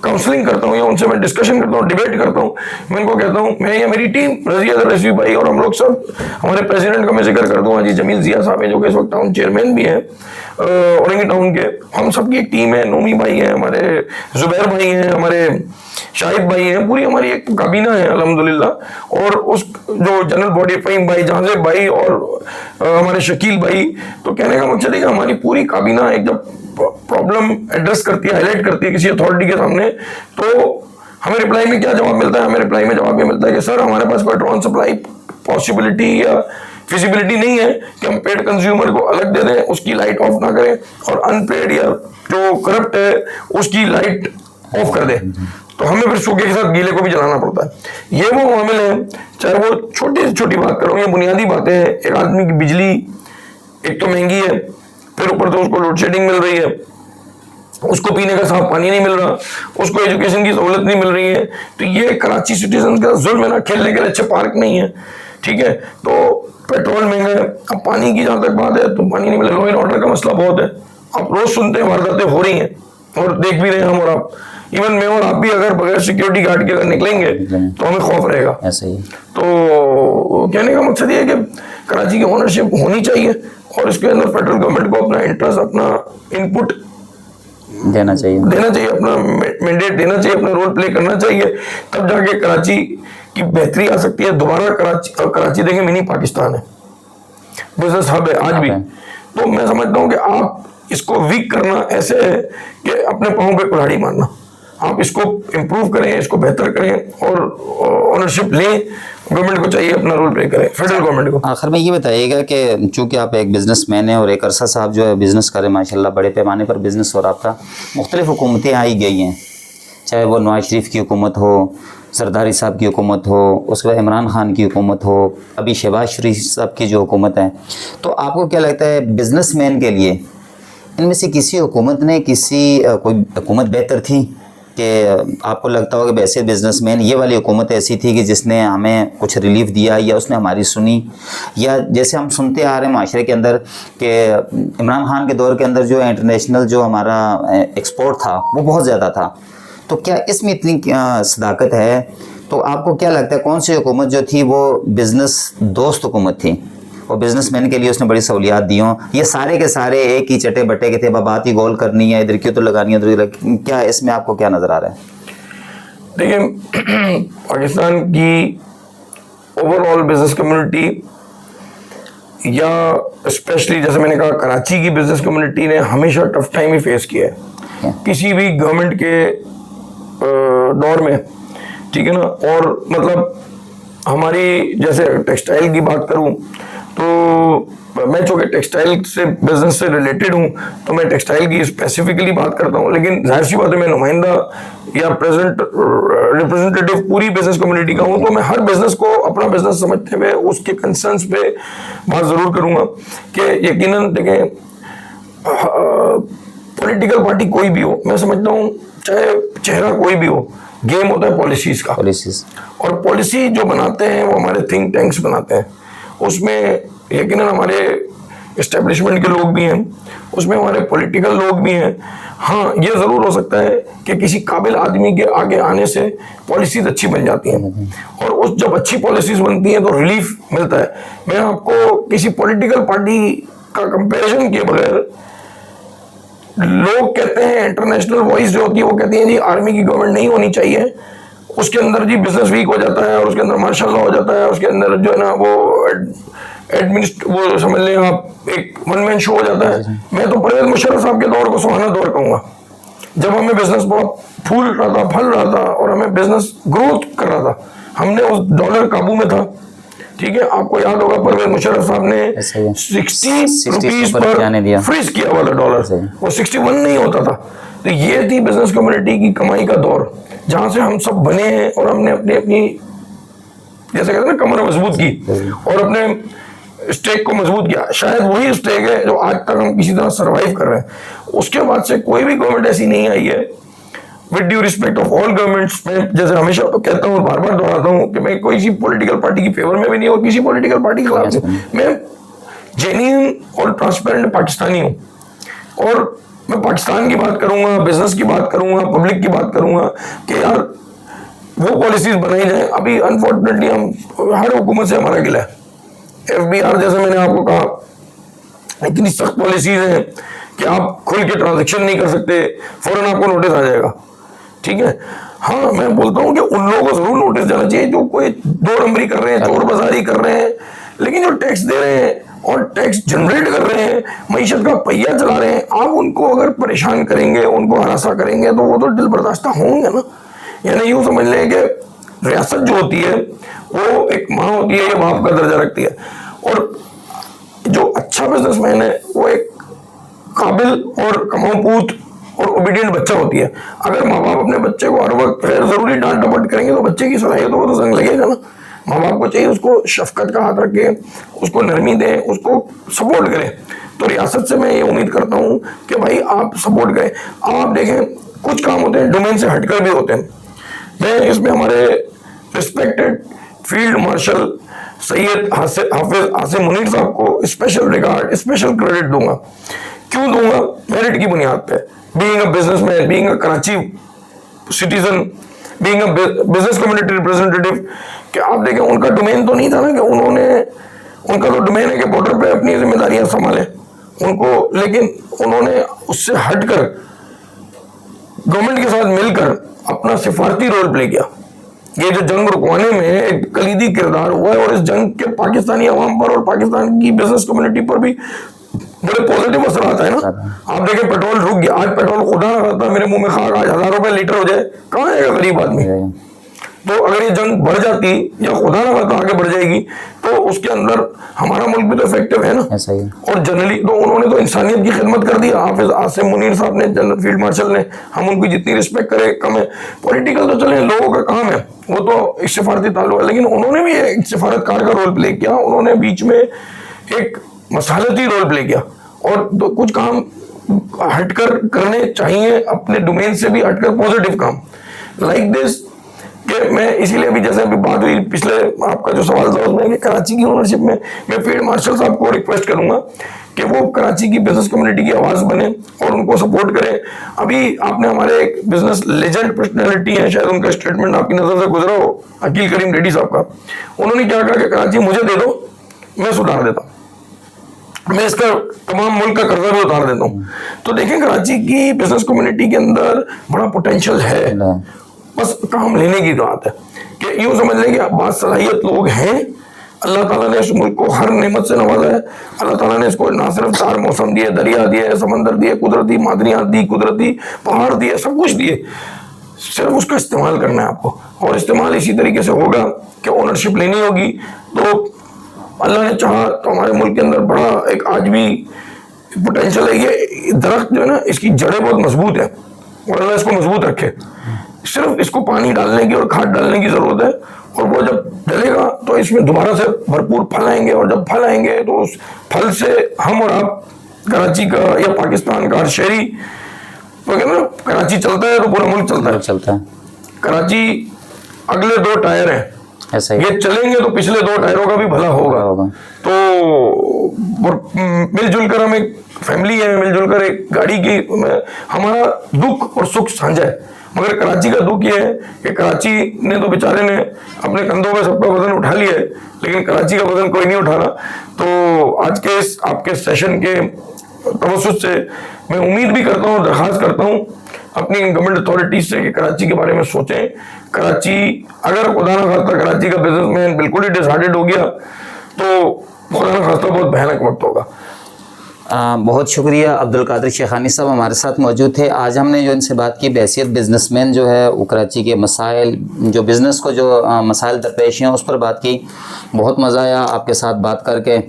काउंसलिंग करता हूँ या उनसे मैं डिस्कशन करता हूँ, डिबेट करता हूँ, मैं उनको कहता हूँ, मैं या मेरी टीम, रज़ी भाई और हम लोग सब, हमारे प्रेसिडेंट का मैं जिक्र कर दूँ, जी जमील जिया साहब हैं जो कि इस वक्त टाउन चेयरमैन भी हैं औरंगी टाउन के, हम सबकी एक टीम है। नोमी भाई हैं हमारे, जुबैर भाई हैं हमारे, शाहिद भाई हैं, पूरी हमारी एक काबीना है अल्हम्दुलिल्लाह। और उस जो जनरल बॉडी, फ़हीम भाई, जहांजेब भाई और हमारे शकील भाई। तो कहने का मकसद है कि हमारी पूरी काबीना एक जब प्रॉब्लम एड्रेस करती है, हाईलाइट करती है किसी अथॉरिटी के सामने, तो हमें रिप्लाई में क्या जवाब मिलता है? हमें रिप्लाई में जवाब ये मिलता है कि सर हमारे पास कोई ड्रोन सप्लाई पॉसिबिलिटी या फिजिबिलिटी नहीं है कि हम पेड कंज्यूमर को अलग दे दें, उसकी लाइट ऑफ ना करें, और अनपेड या जो करप्ट है उसकी लाइट ऑफ कर दे। तो हमें फिर सूखे के साथ गीले को भी जलाना पड़ता है। ये वो मामले हैं, चाहे वो छोटी से छोटी बात करो, ये बुनियादी बातें हैं। एक आदमी की बिजली एक तो महंगी है, फिर ऊपर तो उसको लोड शेडिंग मिल रही है, उसको पीने का साफ पानी नहीं मिल रहा, उसको एजुकेशन की सहूलत नहीं मिल रही है। तो ये कराची सिटीजन का जुल्म है ना। खेलने के लिए अच्छे पार्क नहीं है, ठीक है, तो पेट्रोल महंगा है। अब पानी की जहां तक बात है तो पानी नहीं मिले, लॉ एंड ऑर्डर का मसला बहुत है। आप रोज सुनते हैं वारदातें हो रही हैं और देख भी रहे हैं हम और आप, इवन मैं और आप भी अगर बगैर सिक्योरिटी गार्ड के अगर निकलेंगे तो हमें खौफ रहेगा। ऐसे ही तो कहने का मकसद ये है कि कराची की ओनरशिप होनी चाहिए और इसके अंदर फेडरल गवर्नमेंट को अपना इंटरेस्ट, अपना इनपुट देना चाहिए, अपना मैंडेट देना चाहिए, अपना रोल प्ले करना चाहिए, तब जाके कराची की बेहतरी आ सकती है। दोबारा कराची देखें मिनी पाकिस्तान है, बिजनेस हब है आज भी। तो मैं समझता हूँ कि आप इसको वीक करना ऐसे है कि अपने पाँव पे कुल्हाड़ी मारना। आप इसको इम्प्रूव करें, इसको बेहतर करें और ओनरशिप लें। गवर्नमेंट को चाहिए अपना रोल प्ले करें, फेडरल गवर्नमेंट को। आखिर में ये बताइएगा कि चूँकि आप एक बिज़नेसमैन हैं और एक अरसा साहब जो है बिज़नेस करें, माशाल्लाह बड़े पैमाने पर बिज़नेस हो रहा था, मुख्तलिफ हुकूमतें आई गई हैं, चाहे वो नवाज शरीफ की हुकूमत हो, सरदारी साहब की हुकूमत हो, उसके बाद इमरान खान की हुकूमत हो, अभी शहबाज शरीफ साहब की जो हुकूमत है। तो आपको क्या लगता है बिज़नेसमैन के लिए इनमें से किसी हुकूमत ने कोई हुकूमत बेहतर थी कि आपको लगता होगा कि ऐसे बिजनेसमैन, ये वाली हुकूमत ऐसी थी कि जिसने हमें कुछ रिलीफ दिया या उसने हमारी सुनी? या जैसे हम सुनते आ रहे हैं माशरे के अंदर कि इमरान खान के दौर के अंदर जो इंटरनेशनल जो हमारा एक्सपोर्ट था वो बहुत ज़्यादा था, तो क्या इसमें इतनी सदाकत है? तो आपको क्या लगता है कौन सी हुकूमत जो थी वो बिज़नेस दोस्त हुकूमत थी और बिजनेसमैन के लिए उसने बड़ी सहूलियात दी हों? ये सारे के सारे एक ही चटे बटे के थे, बात ही गोल करनी है, इधर क्यों तो लगानी है, उधर क्या, इसमें आपको क्या नज़र आ रहा है? देखिए, पाकिस्तान की ओवरऑल बिजनेस कम्युनिटी या स्पेशली जैसे मैंने कहा कराची की बिजनेस कम्युनिटी ने हमेशा टफ टाइम ही फेस किया है किसी भी गवर्नमेंट के दौर में, ठीक है ना। और मतलब हमारी जैसे टेक्सटाइल की बात करूं तो मैं चूँकि टेक्सटाइल से बिजनेस से रिलेटेड हूं तो मैं टेक्सटाइल की स्पेसिफिकली बात करता हूं, लेकिन जाहिर सी बात है मैं नुमाइंदा या प्रेजेंट रिप्रेजेंटेटिव पूरी बिजनेस कम्युनिटी का हूं, तो मैं हर बिजनेस को अपना बिजनेस समझते हुए उसके कंसर्न्स पे बात जरूर करूंगा कि यकीनन देखें पॉलिटिकल पार्टी कोई भी हो, मैं समझता हूँ चाहे चेहरा कोई भी हो, गेम होता है पॉलिसीज का। और पॉलिसी जो बनाते हैं वो हमारे थिंक टैंक्स बनाते हैं, उसमें यकीनन हमारे एस्टेब्लिशमेंट के लोग भी हैं, उसमें हमारे पॉलिटिकल लोग भी हैं। हाँ, ये ज़रूर हो सकता है कि किसी काबिल आदमी के आगे आने से पॉलिसीज अच्छी बन जाती हैं और जब अच्छी पॉलिसीज बनती हैं तो रिलीफ मिलता है। मैं आपको किसी पॉलिटिकल पार्टी का कंपैरिजन किए बगैर लोग कहते हैं, इंटरनेशनल वॉइस जो होती है वो कहती है जी आर्मी की गवर्नमेंट नहीं होनी चाहिए, उसके अंदर जी बिजनेस वीक हो जाता है और उसके अंदर मार्शल लॉ हो जाता है, उसके अंदर जो है ना वो समझ लें आप एक वन मैन शो हो जाता है। मैं तो परवेज मुशर्रफ साहब के दौर को सुहाना दौर कहूंगा, जब हमें बिजनेस बहुत फूल रहा था, फल रहा था और हमें बिजनेस ग्रोथ कर रहा था, हमने उस डॉलर काबू में था। ठीक है, आपको याद होगा परवेज मुशर्रफ साहब ने 60 रुपीज पर फ्रीज किया हुआ था डॉलर, वो 61 नहीं होता था। तो ये थी बिजनेस कम्युनिटी की कमाई का दौर, जहां से हम सब बने हैं और हमने अपनी अपनी जैसे कहते हैं ना कमर मजबूत की और अपने स्टेक को मजबूत किया। शायद वही स्टेक है जो आज तक हम किसी तरह सरवाइव कर रहे हैं। उसके बाद से कोई भी गवर्नमेंट ऐसी नहीं आई है, with due respect of all governments, मैं जैसे हमेशा कहता हूँ और बार बार दोहराता हूँ कि मैं कोई सी पॉलिटिकल पार्टी की फेवर में भी नहीं और किसी पॉलिटिकल पार्टी के खिलाफ नहीं। मैं जेन्युइन और ट्रांसपेरेंट पाकिस्तानी हूँ और मैं पाकिस्तान की बात करूंगा, बिजनेस की बात करूंगा, पब्लिक की बात करूंगा कि यार वो पॉलिसीज बनाई जाए। अभी अनफॉर्चुनेटली हम हर हुकूमत से हमारा गिला है। FBR जैसे मैंने आपको कहा इतनी सख्त पॉलिसीज हैं कि आप खुल के ट्रांजैक्शन नहीं कर सकते, फौरन आपको नोटिस आ जाएगा। ठीक है, हाँ मैं बोलता हूँ कि उन लोगों को जरूर नोटिस जाना चाहिए जो कोई दो नंबरी कर रहे हैं, चोर बाजारी कर रहे हैं, लेकिन जो टैक्स दे रहे हैं और टैक्स जनरेट कर रहे हैं, मईशत का पहिया चला रहे हैं, आप उनको अगर परेशान करेंगे, उनको हरासा करेंगे तो वो तो दिल बर्दाश्त होंगे ना। यानी यूं समझ लें कि रियासत जो होती है वो एक माँ होती है या बाप का दर्जा रखती है, और जो अच्छा बिजनेसमैन है वो एक काबिल और कमाऊपूत और ओबीडियंट बच्चा होती है। अगर माँ बाप अपने बच्चे को हर वक्त गैर जरूरी डांट डपट करेंगे तो बच्चे की सलाहियतों को तो जंग लगेगा ना। माँ बाप को चाहिए उसको शफकत का हाथ रखे, उसको नरमी दें, उसको सपोर्ट करें। तो रियासत से मैं ये उम्मीद करता हूँ कि भाई आप सपोर्ट करें। आप देखें कुछ काम होते हैं डोमेन से हटकर भी होते हैं। मैं इसमें हमारे रिस्पेक्टेड फील्ड मार्शल सैयद हाफिज आसिम मुनीर साहब को स्पेशल रिगार्ड, स्पेशल क्रेडिट दूंगा। क्यों दूंगा? मेरिट की बुनियाद पे, being a businessman, being a Karachi citizen, being a business community representative. कि आप देखें उनका डोमेन तो नहीं था ना कि उनका तो डोमेन है कि बॉर्डर पे अपनी जिम्मेदारियां संभालें उनको, लेकिन उन्होंने उससे हटकर गवर्नमेंट के साथ मिलकर अपना सिफारती रोल प्ले किया। ये जो जंग रुकवाने में एक कलीदी किरदार हुआ है और इस जंग के पाकिस्तानी अवाम पर और पाकिस्तान की बिजनेस कम्युनिटी पर भी बड़े पॉजिटिव असर आता है ना। आप देखें पेट्रोल रुक गया, आज पेट्रोल खुदा ना रहता मेरे मुंह में खाक, आज 1000 रुपए लीटर हो जाए, कहाँ आएगा गरीब आदमी। तो अगर ये जंग बढ़ जाती या खुदा ना रहता आगे बढ़ जाएगी तो उसके अंदर हमारा मुल्क भी तो इफेक्टिव है ना। ऐसा ही और जनरली तो उन्होंने तो इंसानियत की खिदमत कर दी। हाफिज आसिम मुनीर साहब ने, जनरल फील्ड मार्शल ने, हम उनकी जितनी रिस्पेक्ट करें कम है। पॉलिटिकल तो चले लोगों का काम है, वो तो एक सिफारती ताल्लुक है, लेकिन उन्होंने भी एक सिफारतकार का रोल प्ले किया। उन्होंने बीच में एक मसालती रोल प्ले किया और तो कुछ काम हटकर करने चाहिए, अपने डोमेन से भी हटकर पॉजिटिव काम लाइक दिस। कि मैं इसीलिए अभी जैसे अभी बात हुई पिछले आपका जो सवाल था उसमें कि कराची की ओनरशिप में मैं फील्ड मार्शल साहब को रिक्वेस्ट करूंगा कि वो कराची की बिजनेस कम्युनिटी की आवाज बने और उनको सपोर्ट करें। अभी आपने हमारे एक बिजनेस लेजेंड पर्सनैलिटी है, शायद उनका स्टेटमेंट आपकी नजर से गुजरा हो, अकील करीम रेड्डी साहब का। उन्होंने क्या कहा कि कराची मुझे दे दो, मैं सुधार देता हूँ, मैं इसका तमाम मुल्क का कर्जा भी उतार देता हूँ। तो देखें कराची की बिजनेस कम्युनिटी के अंदर बड़ा पोटेंशियल है, बस काम लेने की बात है। कि यूं समझ लें कि बासलाहियत लोग हैं, अल्लाह ताला ने इस मुल्क को हर नेमत से नवाजा है। अल्लाह ताला ने इसको ना सिर्फ 4 मौसम दिए, दरिया दिए, समंदर दिए, कुदरती मादनियात दी, कुदरती पहाड़ दिए, सब कुछ दिए, सिर्फ उसका इस्तेमाल करना है आपको। और इस्तेमाल इसी तरीके से होगा कि ओनरशिप लेनी होगी। तो अल्लाह ने चाहा तो हमारे मुल्क के अंदर बड़ा एक आज भी पोटेंशियल है। ये दरख्त जो है ना इसकी जड़ें बहुत मजबूत है और अल्लाह इसको मजबूत रखे। सिर्फ इसको पानी डालने की और खाद डालने की जरूरत है, और वो जब डलेगा तो इसमें दोबारा से भरपूर फल आएंगे, और जब फल आएंगे तो उस फल से हम और आप, कराची का या पाकिस्तान का हर शहरी, तो कहते हैं ना कराची चलता है तो पूरा मुल्क चलता है। चलता है। कराची अगले 2 टायर हैं ऐसा ही ये चलेंगे तो पिछले 2 टायरों का भी भला होगा। तो और मिलजुल कर हम एक फैमिली है, मिलजुल कर एक गाड़ी की, हमारा दुख और सुख साझा है। मगर कराची का दुख ये है कि कराची ने तो बेचारे ने अपने कंधों पे सबका वजन उठा लिया है, लेकिन कराची का वजन कोई नहीं उठा रहा। तो आज के इस आपके सेशन के तवज्जुह से मैं उम्मीद भी करता हूँ, दरखास्त करता हूँ अपनी गवर्नमेंट अथॉरिटीज से कि कराची के बारे में सोचें। कराची, अगर खुदा ना खास्ता कराची का बिजनेसमैन बिल्कुल ही डिसहार्टेड हो गया तो खुदा ना खास्ता बहुत भयानक वक्त होगा। बहुत शुक्रिया अब्दुल कादिर शेखानी साहब हमारे साथ मौजूद थे। आज हमने जो इनसे बात की बहैसियत बिजनेसमैन जो है वो कराची के मसाइल, जो बिज़नेस को जो मसाइल दरपेश हैं उस पर बात की। बहुत मज़ा आया आपके साथ बात करके,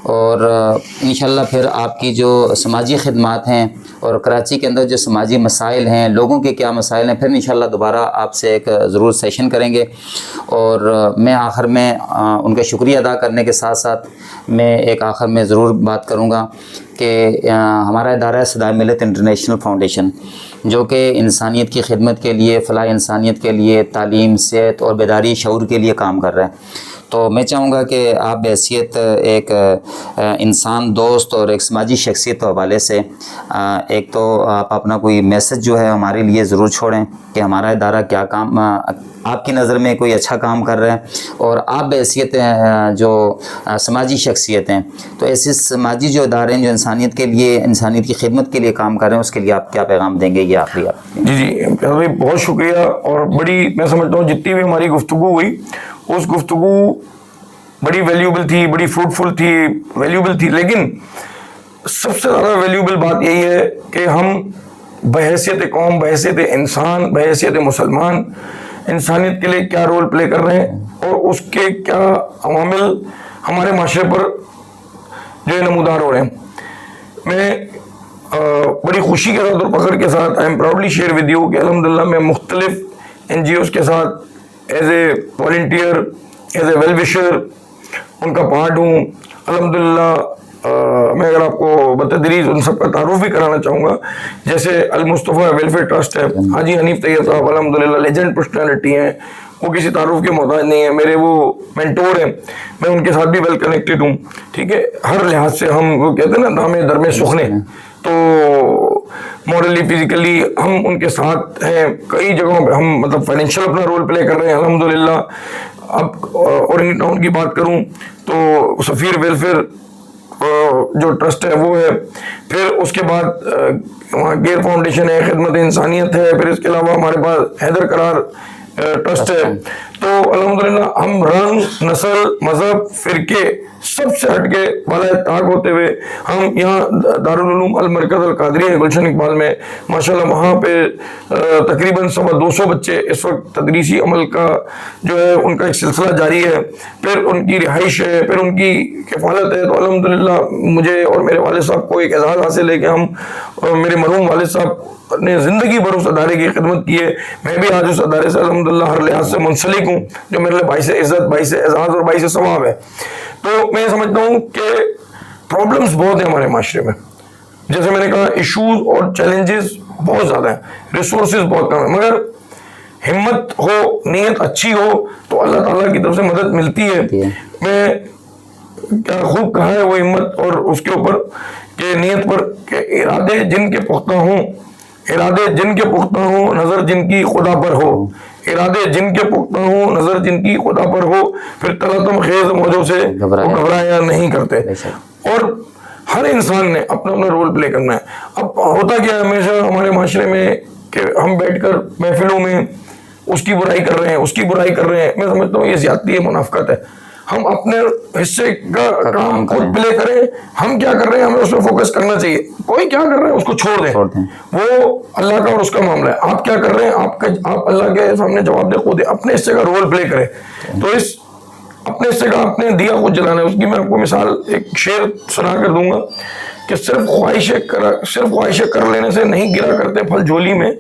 और इंशाल्लाह फिर आपकी जो समाजी खिदमात हैं और कराची के अंदर जो समाजी मसाइल हैं, लोगों के क्या मसाइल हैं, फिर इंशाल्लाह दोबारा आपसे एक ज़रूर सेशन करेंगे। और मैं आखिर में उनका शुक्रिया अदा करने के साथ साथ मैं एक आखिर में ज़रूर बात करूँगा कि हमारा इदारा सदाए मिल्लत इंटरनेशनल फाउंडेशन, जो कि इंसानियत की खिदमत के लिए, फ़लाह इंसानियत के लिए, तालीम, सेहत और बेदारी शऊर के लिए काम कर रहा है। तो मैं चाहूँगा कि आप बहैसियत एक इंसान दोस्त और एक समाजी शख्सियत के हवाले से एक तो आप अपना कोई मैसेज जो है हमारे लिए ज़रूर छोड़ें कि हमारा इदारा क्या काम आपकी नज़र में कोई अच्छा काम कर रहा है, और आप बहैसियत जो समाजी शख्सियत हैं, तो ऐसे समाजी जो इदारे हैं जो इंसानियत के लिए, इंसानियत की खिदमत के लिए काम कर रहे हैं, उसके लिए आप क्या पैगाम देंगे? ये आखिरी आप। जी भाई, बहुत शुक्रिया। और बड़ी मैं समझता हूँ जितनी भी हमारी गुफ्तगू हुई, उस गुफ्तगू बड़ी वैल्यूबल थी, बड़ी फ्रूटफुल थी, वैल्यूबल थी। लेकिन सबसे ज़्यादा वैल्यूबल बात यही है कि हम बहैसियत कौम, बहैसियत इंसान, बहैसियत मुसलमान इंसानियत के लिए क्या रोल प्ले कर रहे हैं और उसके क्या अवामिल हमारे माशरे पर जो है नमूदार हो रहे हैं। मैं बड़ी खुशी के साथ और फख्र के साथ I am proudly share with you कि अल्हम्दुलिल्लाह मैं मुख्तलिफ NGOs के साथ as a volunteer, as a well wisher उनका पार्ट हूँ। अल्हम्दुलिल्लाह मैं अगर आपको बतदरीज उन सब का तारुफ भी कराना चाहूँगा। जैसे अल मुस्तफ़ा वेलफेयर ट्रस्ट है, हाजी हनीफ तैयब साहब अल्हम्दुलिल्लाह लेजेंड पर्सनैलिटी हैं, वो किसी तारुफ के मोहताज नहीं है, मेरे वो मेंटोर हैं, मैं उनके साथ भी वेल कनेक्टेड हूँ। ठीक है, हर लिहाज से हम, वो कहते हैं ना दामे दरमे सुखने, तो मॉरली फिजिकली हम उनके साथ हैं। कई जगहों पे हम मतलब फाइनेंशियल अपना रोल प्ले कर रहे हैं अल्हम्दुलिल्लाह। अब औरंगी टाउन की बात करूं तो सफ़ीर वेलफेयर जो ट्रस्ट है वो है, फिर उसके बाद वहाँ गेर फाउंडेशन है, खिदमत इंसानियत है, फिर इसके अलावा हमारे पास हैदर करार ट्रस्ट है। तो अल्हम्दुलिल्लाह हम रंग, नस्ल, मजहब, फिरके सबसे हटके वाला ताक होते हुए हम यहाँ दारुल उलूम अल मरकज़ अल कादरिया गुलशन इकबाल में माशाल्लाह वहाँ पे तकरीबन 200 बच्चे इस वक्त तदरीसी अमल का जो है उनका एक सिलसिला जारी है। फिर उनकी रिहाइश है, फिर उनकी किफ़ालत है। तो अल्हम्दुलिल्लाह मुझे और मेरे वालिद साहब को एक एजाज़ हासिल है कि हम, मेरे मरहूम वालिद साहब ने ज़िंदगी भर उस अदारे की खिदमत की है। मैं भी आज उस अदारे से अल्हम्दुलिल्लाह हर लिहाज से मुंसलिक हूँ, जो मेरे लिए बाइस इज़्ज़त, बाइस एजाज़ और बाइस सवाब है। तो मैं समझता हूँ कि प्रॉब्लम्स बहुत हैं हमारे माशरे में। जैसे मैंने कहा, इशूज़ और चैलेंजेस बहुत ज़्यादा हैं, रिसोर्सेज बहुत कम है, मगर हिम्मत हो, नीयत अच्छी हो तो अल्लाह ताला की तरफ से मदद मिलती है। मैं क्या खूब कहा है वो हिम्मत और उसके ऊपर के नीयत पर के इरादे जिनके पुख्ता हों, इरादे जिनके पुख्ता हों, नज़र जिनकी खुदा पर हो, इरादे जिनके पुख्ता हों, नज़र जिनकी खुदा पर हो, फिर तलतम खेज मौजों से घबराया नहीं करते। और हर इंसान ने अपना अपना रोल प्ले करना है। अब होता क्या है हमेशा हमारे माशरे में कि हम बैठकर महफिलों में उसकी बुराई कर रहे हैं, उसकी बुराई कर रहे हैं। मैं समझता हूँ ये ज़्यादती है, मुनाफकत है। हम अपने हिस्से का काम खुद प्ले करें। हम क्या कर रहे हैं, हमें उस पर फोकस करना चाहिए। कोई क्या कर रहा है उसको छोड़ दें, वो अल्लाह का और उसका मामला है। आप क्या कर रहे हैं, आप अल्लाह के सामने जवाब दे, खुद अपने हिस्से का रोल प्ले करें। तो इस अपने हिस्से का आपने दिया खुद जलाना है। उसकी मैं आपको मिसाल एक शेर सुना कर दूंगा कि सिर्फ ख्वाहिशें कर लेने से नहीं गिरा करते फल झोली में,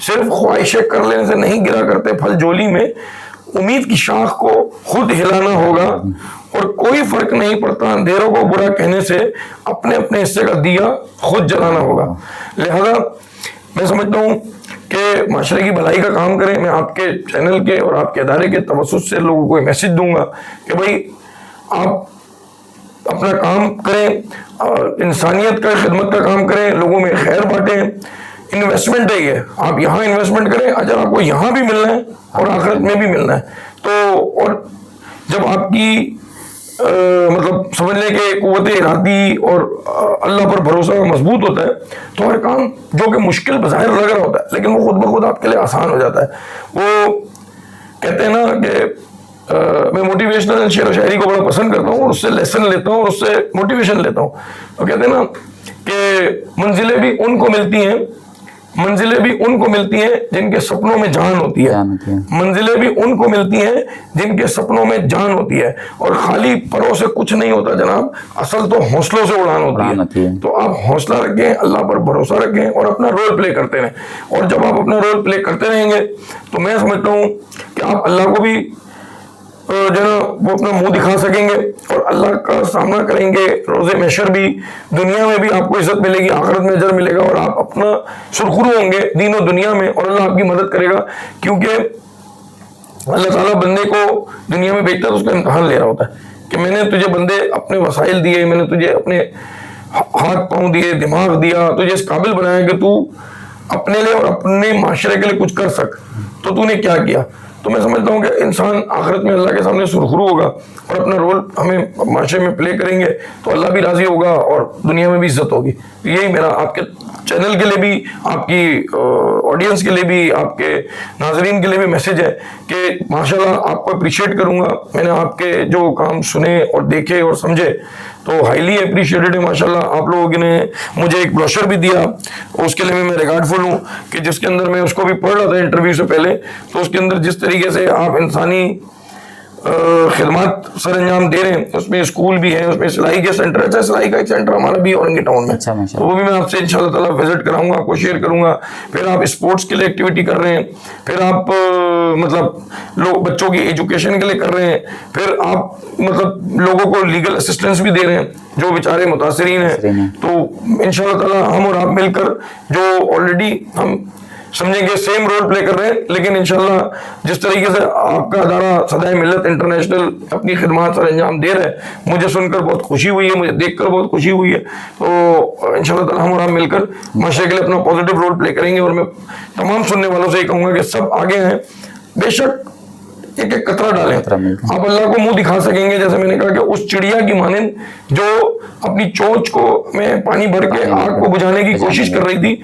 सिर्फ ख्वाहिशें कर लेने से नहीं गिरा करते फल झोली में, उम्मीद की शाख को खुद हिलाना होगा। और कोई फर्क नहीं पड़ता अंधेरों को बुरा कहने से, अपने अपने हिस्से का दिया खुद जलाना होगा। लिहाजा मैं समझता हूँ कि माशरे की भलाई का काम करें। मैं आपके चैनल के और आपके अदारे के तवज्जुह से लोगों को मैसेज दूंगा कि भाई आप अपना काम करें, इंसानियत का खिदमत का काम करें, लोगों में खैर बांटें। इन्वेस्टमेंट है ये, आप यहाँ इन्वेस्टमेंट करें, अजर आपको यहाँ भी मिलना है और आखिरत में भी मिलना है। तो और जब आपकी मतलब समझ लें कि कुव्वत इरादी और अल्लाह पर भरोसा मजबूत होता है तो हर काम जो कि मुश्किल बज़ाहिर लग रहा होता है लेकिन वो खुद ब खुद आपके लिए आसान हो जाता है। वो कहते हैं ना कि मैं मोटिवेशनल शेर व शायरी को बड़ा पसंद करता हूँ और उससे लेसन लेता हूँ और उससे मोटिवेशन लेता हूँ। तो कहते हैं ना कि मंजिलें भी उनको मिलती हैं, मंजिलें भी उनको मिलती हैं जिनके सपनों में जान होती है। मंजिलें भी उनको मिलती हैं जिनके सपनों में जान होती है। और खाली परों से कुछ नहीं होता जनाब, असल तो हौसलों से उड़ान होती है। तो आप हौसला रखें, अल्लाह पर भरोसा रखें और अपना रोल प्ले करते रहें। और जब आप अपना रोल प्ले करते रहेंगे तो मैं समझता हूँ कि आप अल्लाह को भी जो ना वो अपना मुंह दिखा सकेंगे और अल्लाह का सामना करेंगे। रोज़े महशर भी, दुनिया में भी आपको इज्जत मिलेगी, आखिरत में अजर मिलेगा और आप अपना सुरखुरू होंगे दीन और दुनिया में और अल्लाह आपकी मदद करेगा। क्योंकि अल्लाह ताला बंदे को दुनिया में भेजता है तो उसका इम्तहान ले रहा होता है कि मैंने तुझे बंदे अपने वसाइल दिए, मैंने तुझे अपने हाथ पाँव दिए, दिमाग दिया, तुझे इस काबिल बनाया कि तू अपने लिए और अपने माशरे के लिए कुछ कर सक, तो तूने क्या किया। तो मैं समझता हूँ कि इंसान आखिरत में अल्लाह के सामने सुरखुरू होगा और अपना रोल हमें माशरे में प्ले करेंगे तो अल्लाह भी राजी होगा और दुनिया में भी इज्जत होगी। तो यही मेरा आपके चैनल के लिए भी, आपकी ऑडियंस के लिए भी, आपके नाजरीन के लिए भी मैसेज है कि माशाल्लाह आपको अप्रिशिएट करूँगा। मैंने आपके जो काम सुने और देखे और समझे तो हाईली अप्रिशिएटेड है माशाल्लाह। आप लोगों ने मुझे एक ब्रोशर भी दिया, उसके लिए मैं रिगार्डफुल हूँ कि जिसके अंदर मैं उसको भी पढ़ रहा था इंटरव्यू से पहले। तो उसके अंदर जिस तरीके से आप इंसानी खिदमत सर अंजाम दे रहे हैं, उसमें स्कूल भी है, उसमें सिलाई के सेंटर, अच्छा सिलाई का एक सेंटर हमारा भी औरंगी टाउन में, अच्छा, तो वो भी मैं आपसे इंशाल्लाह ताला विजिट कराऊंगा, आपको शेयर करूंगा। फिर आप स्पोर्ट्स के लिए एक्टिविटी कर रहे हैं, फिर आप मतलब लोग बच्चों की एजुकेशन के लिए कर रहे हैं, फिर आप मतलब लोगों को लीगल असिस्टेंस भी दे रहे हैं जो बेचारे मुतासिरीन हैं। तो इंशाल्लाह ताला हम और आप मिलकर जो ऑलरेडी हम समझेंगे सेम रोल प्ले कर रहे हैं, लेकिन इंशाल्लाह जिस तरीके से आपका अदारा सदाए मिल्लत इंटरनेशनल अपनी खिदमत सर अंजाम दे रहा है, मुझे सुनकर बहुत खुशी हुई है, मुझे देखकर बहुत खुशी हुई है। तो इंशाल्लाह ताला हम और आप मिलकर माशरे के लिए अपना पॉजिटिव रोल प्ले करेंगे। और मैं तमाम सुनने वालों से ये कहूँगा कि सब आगे हैं, बेशक एक एक कतरा डालें, आप अल्लाह को मुंह दिखा सकेंगे। जैसे मैंने कहा कि उस चिड़िया की मानिंद जो अपनी चोंच को में पानी भर के आग को बुझाने की कोशिश कर रही थी,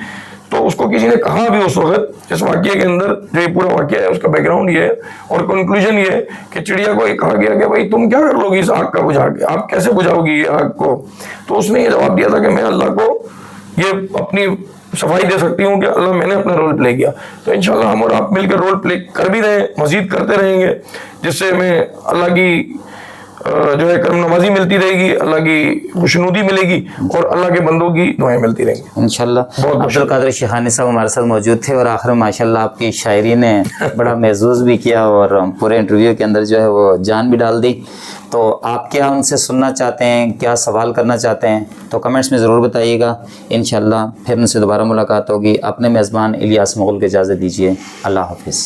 तो उसको किसी ने कहा भी उस वक्त, इस वाक्य के अंदर जो ये पूरा वाक्य है उसका बैकग्राउंड ये है और कंक्लूजन ये है कि चिड़िया को ये कहा गया कि भाई तुम क्या कर लोगी इस आग का बुझा के, आप कैसे बुझाओगी ये आग को। तो उसने ये जवाब दिया था कि मैं अल्लाह को ये अपनी सफाई दे सकती हूँ कि अल्लाह मैंने अपना रोल प्ले किया। तो इंशाल्लाह हम और आप मिलकर रोल प्ले कर भी रहे हैं, मजीद करते रहेंगे, जिससे हमें अल्लाह की जो है करम नवाजी मिलती रहेगी, अल्लाह की खुशनुदी मिलेगी और अल्लाह के बंदों की दुआएं मिलती रहेंगी इंशाल्लाह। अब्दुल कादिर शेखानी साहब हमारे साथ मौजूद थे और आखिर में माशाल्लाह आपकी शायरी ने बड़ा महसूस भी किया और पूरे इंटरव्यू के अंदर जो है वो जान भी डाल दी। तो आप क्या उनसे सुनना चाहते हैं, क्या सवाल करना चाहते हैं, तो कमेंट्स में ज़रूर बताइएगा। इंशाल्लाह फिर उनसे दोबारा मुलाकात होगी। अपने मेज़बान इलियास मुग़ल को इजाज़त दीजिए। अल्लाह हाफिज़।